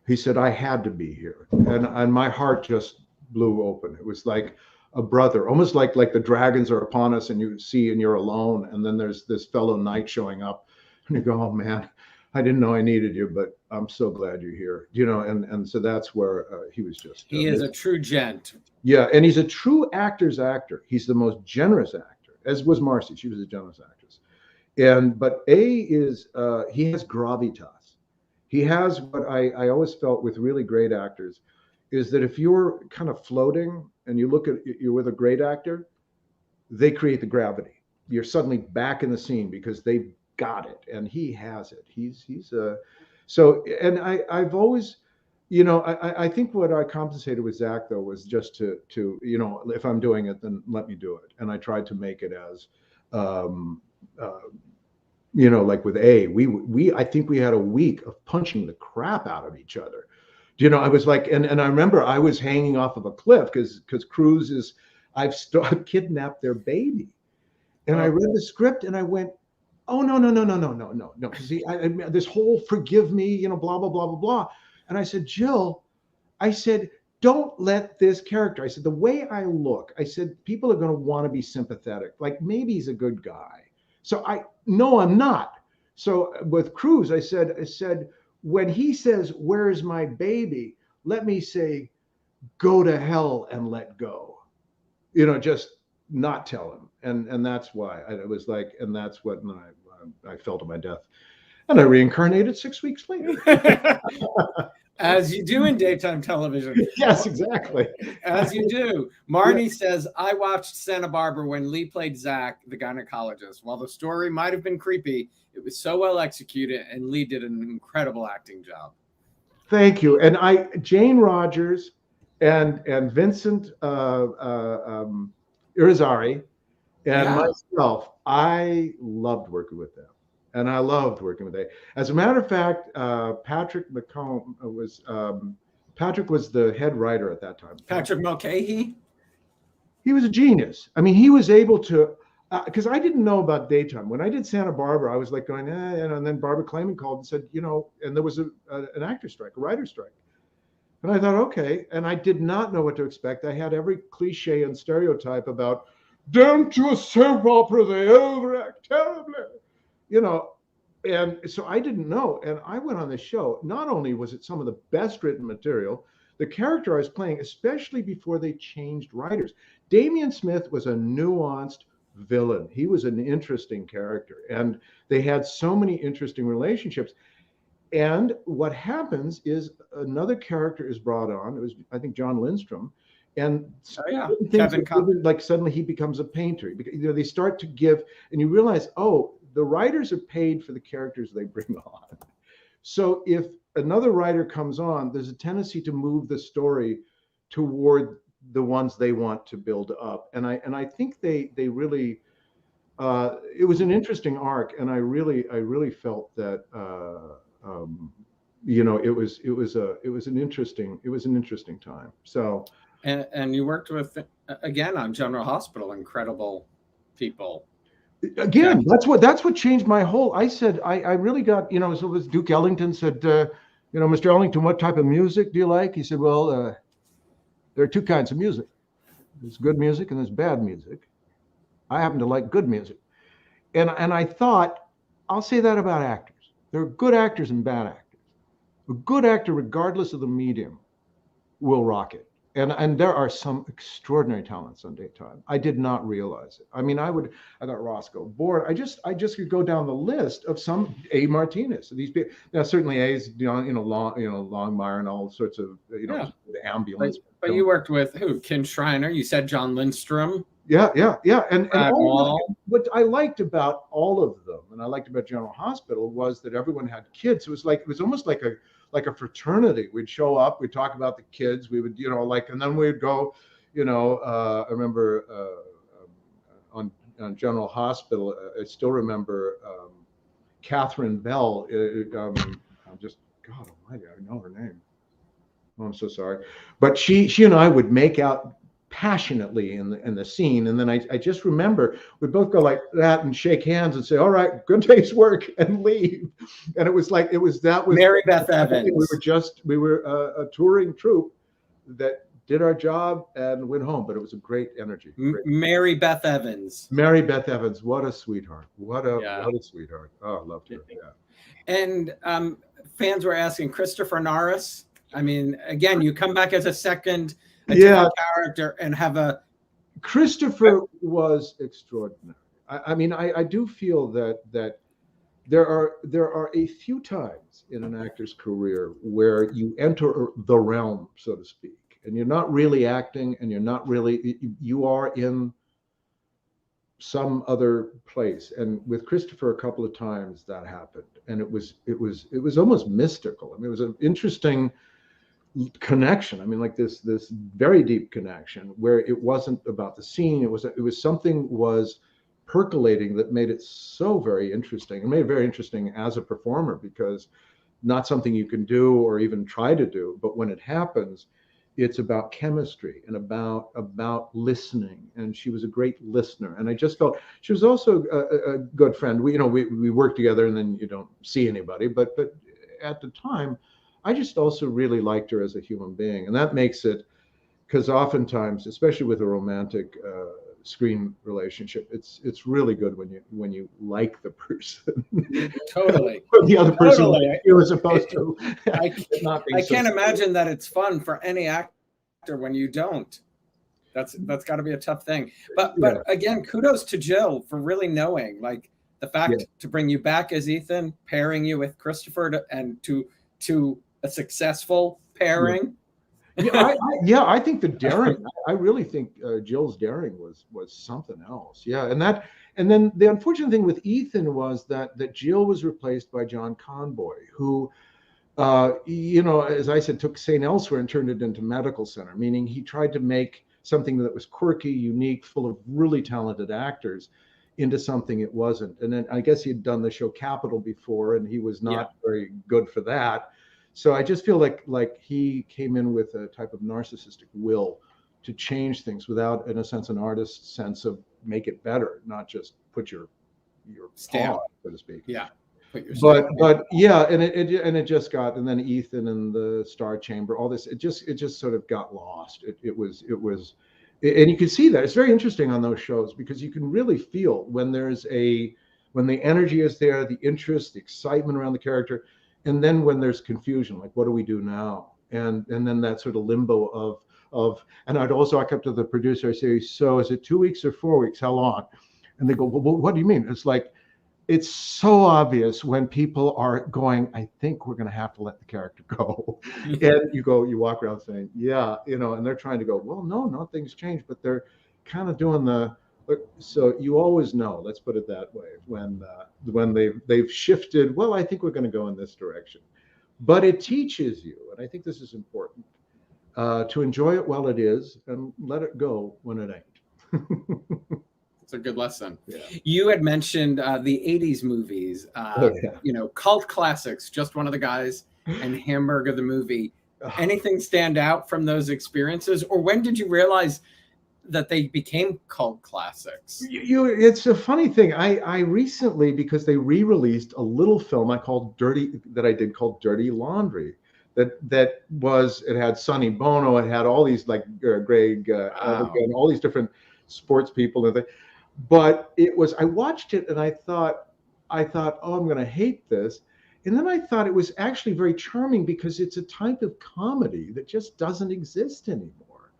He said, I had to be here. And my heart just blew open. It was like a brother, almost like the dragons are upon us and you see and you're alone. And then there's this fellow knight showing up and you go, oh man, I didn't know I needed you, but I'm so glad you're here. You know, and so that's where he was just. He is a true gent. Yeah, and he's a true actor's actor. He's the most generous actor, as was Marcy. She was a generous actress. But A is, he has gravitas. He has what I always felt with really great actors is that if you're kind of floating and you're with a great actor, they create the gravity. You're suddenly back in the scene because they got it, and he has it. I've always, you know, I think what I compensated with Zach though was just to you know, if I'm doing it, then let me do it. And I tried to make it as you know, like with A, I think we had a week of punching the crap out of each other. You know, I was like, and I remember I was hanging off of a cliff because Cruz I've kidnapped their baby. And I read the script and I went, oh, no. Because this whole forgive me, you know, blah, blah, blah, blah, blah. And I said, Jill, I said, don't let this character, I said, the way I look, I said, people are going to want to be sympathetic. Like maybe he's a good guy. So no, I'm not. So with Cruz, I said, when he says, where's my baby? Let me say, go to hell and let go. You know, just not tell him. And that's why I was like, and that's what I fell to my death. And I reincarnated 6 weeks later. As you do in daytime television. Yes, exactly. As you do. Marnie says, I watched Santa Barbara when Leigh played Zach, the gynecologist. While the story might have been creepy, it was so well executed, and Leigh did an incredible acting job. Thank you. And Jane Rogers and Vincent Irizarry and myself, I loved working with them. And I loved working with them. As a matter of fact, Patrick McComb was Patrick was the head writer at that time. Patrick Mulcahy? He was a genius. I mean, he was able to, because I didn't know about daytime. When I did Santa Barbara, I was like going, and then Barbara Clayman called and said, and there was an actor strike, a writer strike. And I thought, okay. And I did not know what to expect. I had every cliche and stereotype about, down to a soap opera, they overact terribly. And so I didn't know. And I went on the show. Not only was it some of the best written material, the character I was playing, especially before they changed writers. Damian Smith was a nuanced villain. He was an interesting character. And they had so many interesting relationships. And what happens is another character is brought on. It was, I think, John Lindstrom. And like suddenly he becomes a painter. They start to give, and you realize, the writers are paid for the characters they bring on. So if another writer comes on, there's a tendency to move the story toward the ones they want to build up. And I think they really, it was an interesting arc, and I really felt that it was an interesting time. So. And you worked with, again, on General Hospital, incredible people. Again, that's what changed my whole. I said I really got, so was Duke Ellington said, Mr. Ellington, what type of music do you like? He said, well, there are two kinds of music. There's good music and there's bad music. I happen to like good music. And I thought, I'll say that about actors. There are good actors and bad actors. A good actor, regardless of the medium, will rock it. And there are some extraordinary talents on daytime. I did not realize it. I mean, I thought Roscoe Board. I just could go down the list of some A Martinez. These people, certainly A's, Longmire and all sorts of, the ambulance. But you worked with who? Ken Schreiner. You said John Lindstrom. Yeah. And what I liked about all of them, and I liked about General Hospital, was that everyone had kids. It was almost like a fraternity. We'd show up, we'd talk about the kids, we would, and then we'd go, I remember on General Hospital, I still remember Catherine Bell. God almighty, I know her name. Oh, I'm so sorry. But she and I would make out passionately in the scene, and then I just remember we'd both go like that and shake hands and say, all right, good day's work, and leave. And it was Mary Beth Evans. We were a touring troupe that did our job and went home, but it was a great energy. Mary Beth Evans. Mary Beth Evans, what a sweetheart. What a sweetheart. Oh, I loved her. Yeah. And fans were asking Christopher Norris. I mean, again, you come back as a different character and have a. Christopher was extraordinary. I do feel that there are a few times in an actor's career where you enter the realm, so to speak, and you're not really acting, and you are in some other place. And with Christopher, a couple of times that happened, and it was almost mystical. I mean, it was an interesting connection. I mean, like this very deep connection where it wasn't about the scene. It was something was percolating that made it so very interesting, and made it very interesting as a performer, because not something you can do or even try to do, but when it happens, it's about chemistry and about listening. And she was a great listener, and I just felt she was also a good friend. We worked together, and then you don't see anybody, but at the time, I just also really liked her as a human being. And that makes it, because oftentimes, especially with a romantic screen relationship, it's really good when you like the person. Totally. The other person like you as opposed to not being. I can't imagine that it's fun for any actor when you don't. That's got to be a tough thing. But again, kudos to Jill for really knowing, like, the fact to bring you back as Ethan, pairing you with Christopher, and to a successful pairing. I think the daring. I really think Jill's daring was something else. Yeah, and then the unfortunate thing with Ethan was that Jill was replaced by John Conboy, who, as I said, took St. Elsewhere and turned it into Medical Center, meaning he tried to make something that was quirky, unique, full of really talented actors into something it wasn't. And then I guess he'd done the show Capital before, and he was not very good for that. So I just feel like he came in with a type of narcissistic will to change things without, in a sense, an artist's sense of make it better, not just put your stamp, paw, so to speak. Yeah. But yeah, and it just got, and then Ethan and the Star Chamber, all this, it just sort of got lost. It was, and you can see that it's very interesting on those shows because you can really feel when the energy is there, the interest, the excitement around the character. And then when there's confusion, like what do we do now? And then that sort of limbo of and I kept to the producer, I say, so is it 2 weeks or 4 weeks? How long? And they go, well, what do you mean? It's like, it's so obvious when people are going, I think we're going to have to let the character go. And you walk around saying, yeah, and they're trying to go, well, no, nothing's changed, but they're kind of doing so you always know, let's put it that way, when they've shifted, well, I think we're going to go in this direction. But it teaches you, and I think this is important, to enjoy it while it is and let it go when it ain't. It's a good lesson. Yeah. You had mentioned the 80s movies, cult classics, Just One of the Guys and Hamburger the movie. Anything stand out from those experiences? Or when did you realize that they became cult classics? It's a funny thing. I recently, because they re-released a little film called Dirty Laundry. It had Sonny Bono, it had all these like Greg, and all these different sports people and things. But I watched it and I thought, oh, I'm going to hate this. And then I thought it was actually very charming because it's a type of comedy that just doesn't exist anymore.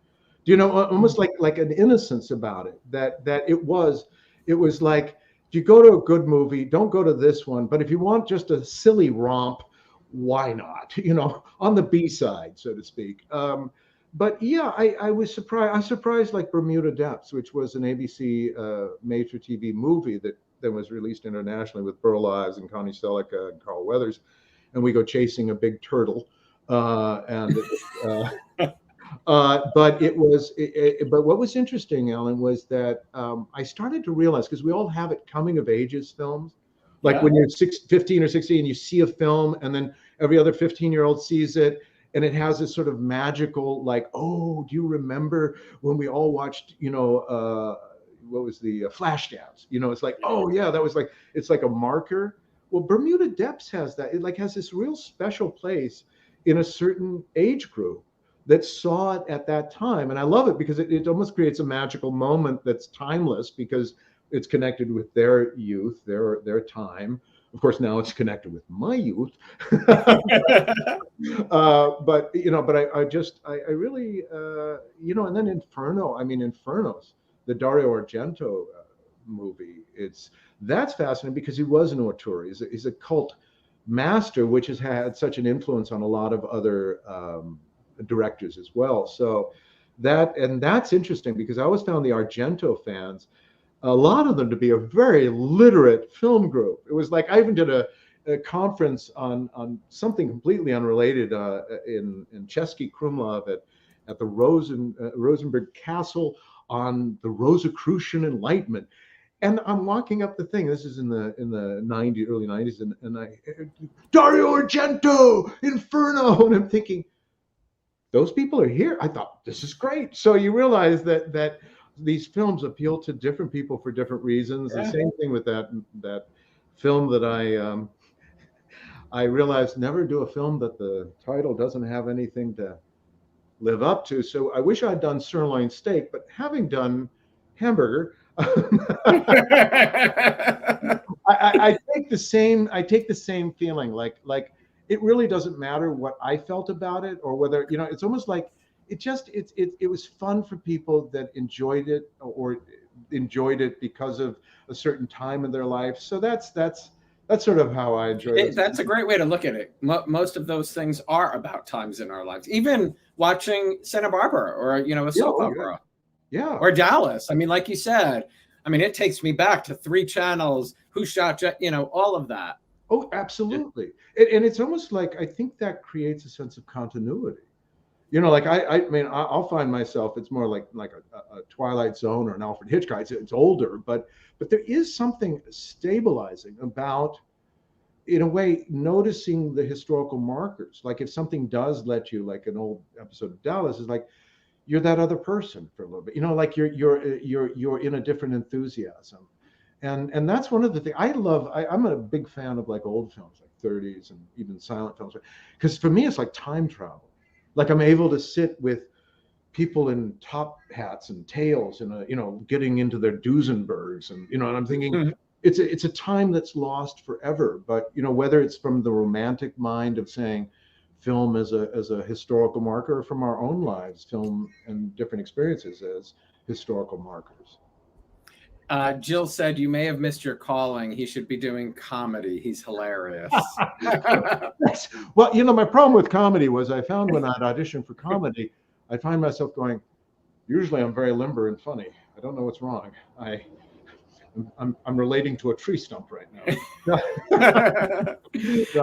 Almost like an innocence about it, that it was like, if you go to a good movie, don't go to this one. But if you want just a silly romp, why not? On the B side, so to speak. But yeah, I was surprised. I was surprised, like Bermuda Depths, which was an ABC made-for-TV movie that was released internationally with Burl Ives and Connie Selica and Carl Weathers, and we go chasing a big turtle, but what was interesting, Alan, was that I started to realize, because we all have it, coming of ages films, like when you're 15 or 16, you see a film and then every other 15-year-old sees it. And it has this sort of magical, like, oh, do you remember when we all watched, what was the Flashdance? It's like, oh yeah, that was like, it's like a marker. Well, Bermuda Depths has that. It like has this real special place in a certain age group that saw it at that time. And I love it because it almost creates a magical moment that's timeless because it's connected with their youth, their time. Of course, now it's connected with my youth. But I really, and then Inferno. I mean, Inferno's the Dario Argento movie. That's fascinating because he was an auteur. He's a cult master, which has had such an influence on a lot of other directors as well. So that's interesting because I always found the Argento fans, a lot of them, to be a very literate film group. It was like I even did a conference on something completely unrelated in Chesky Krumlov at the Rosenberg Castle on the Rosicrucian Enlightenment. And I'm walking up the thing. This is in the early 90s, and I Dario Argento, Inferno, and I'm thinking, those people are here. I thought, this is great. So you realize that these films appeal to different people for different reasons. Yeah. The same thing with that film that I realized, never do a film that the title doesn't have anything to live up to. So I wish I'd done Sirloin Steak, but having done Hamburger, I take the same feeling. Like it really doesn't matter what I felt about it or whether, it's almost like it was fun for people that enjoyed it or enjoyed it because of a certain time in their life. So that's That's sort of how I enjoy it. That's a great way to look at it. Most of those things are about times in our lives. Even watching Santa Barbara or, a soap opera. Yeah. Or Dallas. I mean, like you said, it takes me back to 3 channels, Who Shot, all of that. Oh, absolutely. And it's almost like, I think that creates a sense of continuity. Like I'll find myself, it's more like a Twilight Zone or an Alfred Hitchcock. It's older, but there is something stabilizing about, in a way, noticing the historical markers. Like if something does let you, like an old episode of Dallas, is like you're that other person for a little bit. Like you're in a different enthusiasm, and that's one of the things I love. I'm a big fan of like old films, like 30s and even silent films, because for me it's like time travel. Like I'm able to sit with people in top hats and tails and getting into their Duesenbergs and I'm thinking it's a time that's lost forever. But whether it's from the romantic mind of saying film as a historical marker, or from our own lives, film and different experiences as historical markers. Jill said, you may have missed your calling. He should be doing comedy. He's hilarious. Well, my problem with comedy was I found when I'd audition for comedy, I find myself going, usually I'm very limber and funny. I don't know what's wrong. I'm relating to a tree stump right now.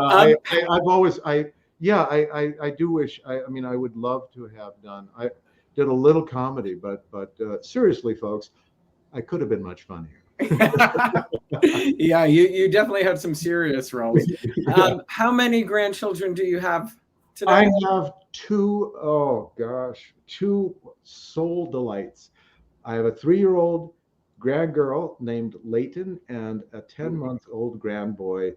I do wish, I would love to have done, I did a little comedy, but seriously, folks, I could have been much funnier. Yeah, you definitely have some serious roles. How many grandchildren do you have today? I have two soul delights. I have a 3-year-old grand girl named Leighton and a 10-month-old grand boy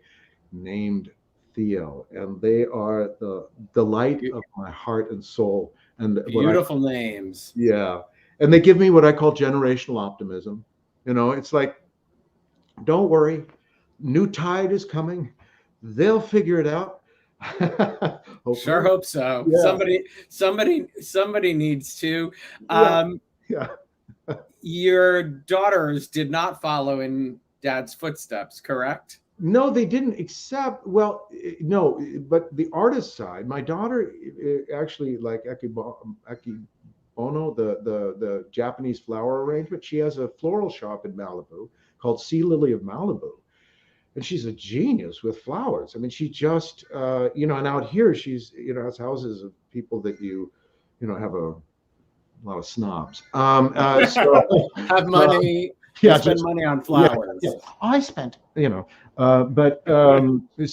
named Theo, and they are the delight of my heart and soul. And beautiful names. Yeah. And they give me what I call generational optimism. It's like, don't worry, new tide is coming. They'll figure it out. Sure hope so. Yeah. Somebody needs to. Yeah. Your daughters did not follow in Dad's footsteps, correct? No, they didn't, except, no, but the artist side, my daughter actually, like Akibono, the Japanese flower arrangement, she has a floral shop in Malibu called Sea Lily of Malibu. And she's a genius with flowers. She just, and out here she's, has houses of people that have a lot of snobs. So, have money. Spend money on flowers. Yeah. I spent,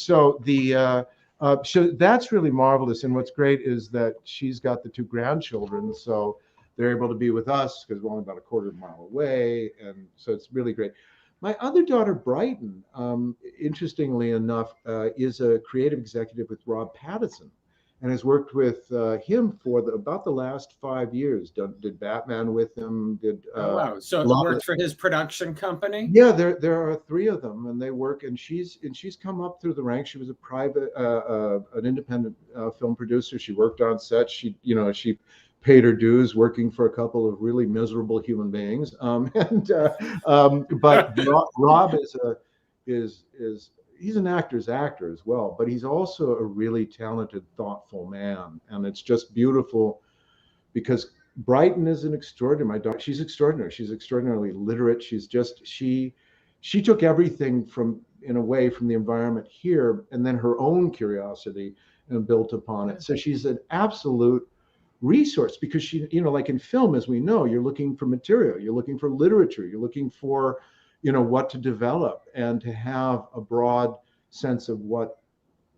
so that's really marvelous. And what's great is that she's got the 2 grandchildren, so they're able to be with us because we're only about a quarter of a mile away, and so it's really great. My other daughter, Brighton, interestingly enough, is a creative executive with Rob Pattinson, and has worked with him for about the last 5 years. Did Batman with him. Wow! So it worked for his production company. Yeah, there are 3 of them, and they work. And she's come up through the ranks. She was a private, an independent film producer. She worked on set. She paid her dues working for a couple of really miserable human beings. But Rob is he's an actor's actor as well, but he's also a really talented, thoughtful man. And it's just beautiful because Brighton is an extraordinary, my daughter, she's extraordinary. She's extraordinarily literate. She's just, she took everything in a way from the environment here, and then her own curiosity and built upon it. So she's an absolute resource because she, like in film, as we know, you're looking for material, you're looking for literature, you're looking for, what to develop, and to have a broad sense of what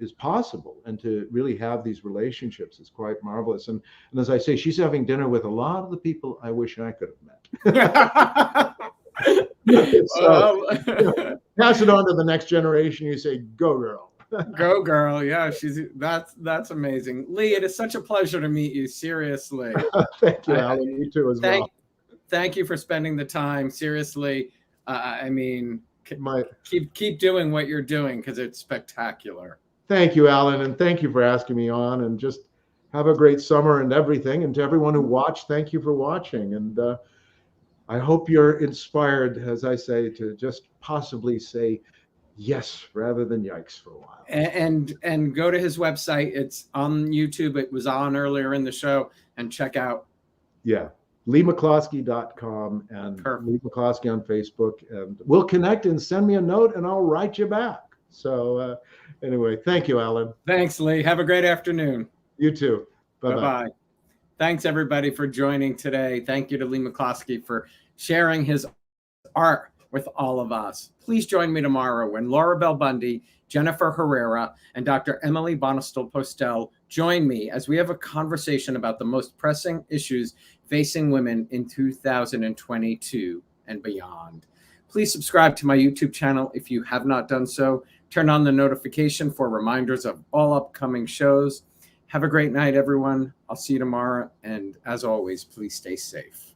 is possible and to really have these relationships is quite marvelous. And as I say, she's having dinner with a lot of the people I wish I could have met. So, pass it on to the next generation. You say, go girl. Go girl. Yeah, that's amazing. Leigh, it is such a pleasure to meet you. Seriously. Thank you, Alan. You too as well. Thank you for spending the time. Seriously. Keep doing what you're doing because it's spectacular. Thank you, Alan, and thank you for asking me on, and just have a great summer and everything. And to everyone who watched, thank you for watching. And I hope you're inspired, as I say, to just possibly say Yes, rather than yikes for a while. And go to his website. It's on YouTube. It was on earlier in the show, and check out. Yeah. LeighMcCloskey.com and Perfect. Leigh McCloskey on Facebook. And we'll connect and send me a note and I'll write you back. So anyway, thank you, Alan. Thanks, Leigh. Have a great afternoon. You too. Bye-bye. Bye-bye. Thanks, everybody, for joining today. Thank you to Leigh McCloskey for sharing his art with all of us. Please join me tomorrow when Laura Bell Bundy, Jennifer Herrera, and Dr. Emily Bonestell-Postel join me as we have a conversation about the most pressing issues facing women in 2022 and beyond. Please subscribe to my YouTube channel if you have not done so. Turn on the notification for reminders of all upcoming shows. Have a great night, everyone. I'll see you tomorrow. And as always, please stay safe.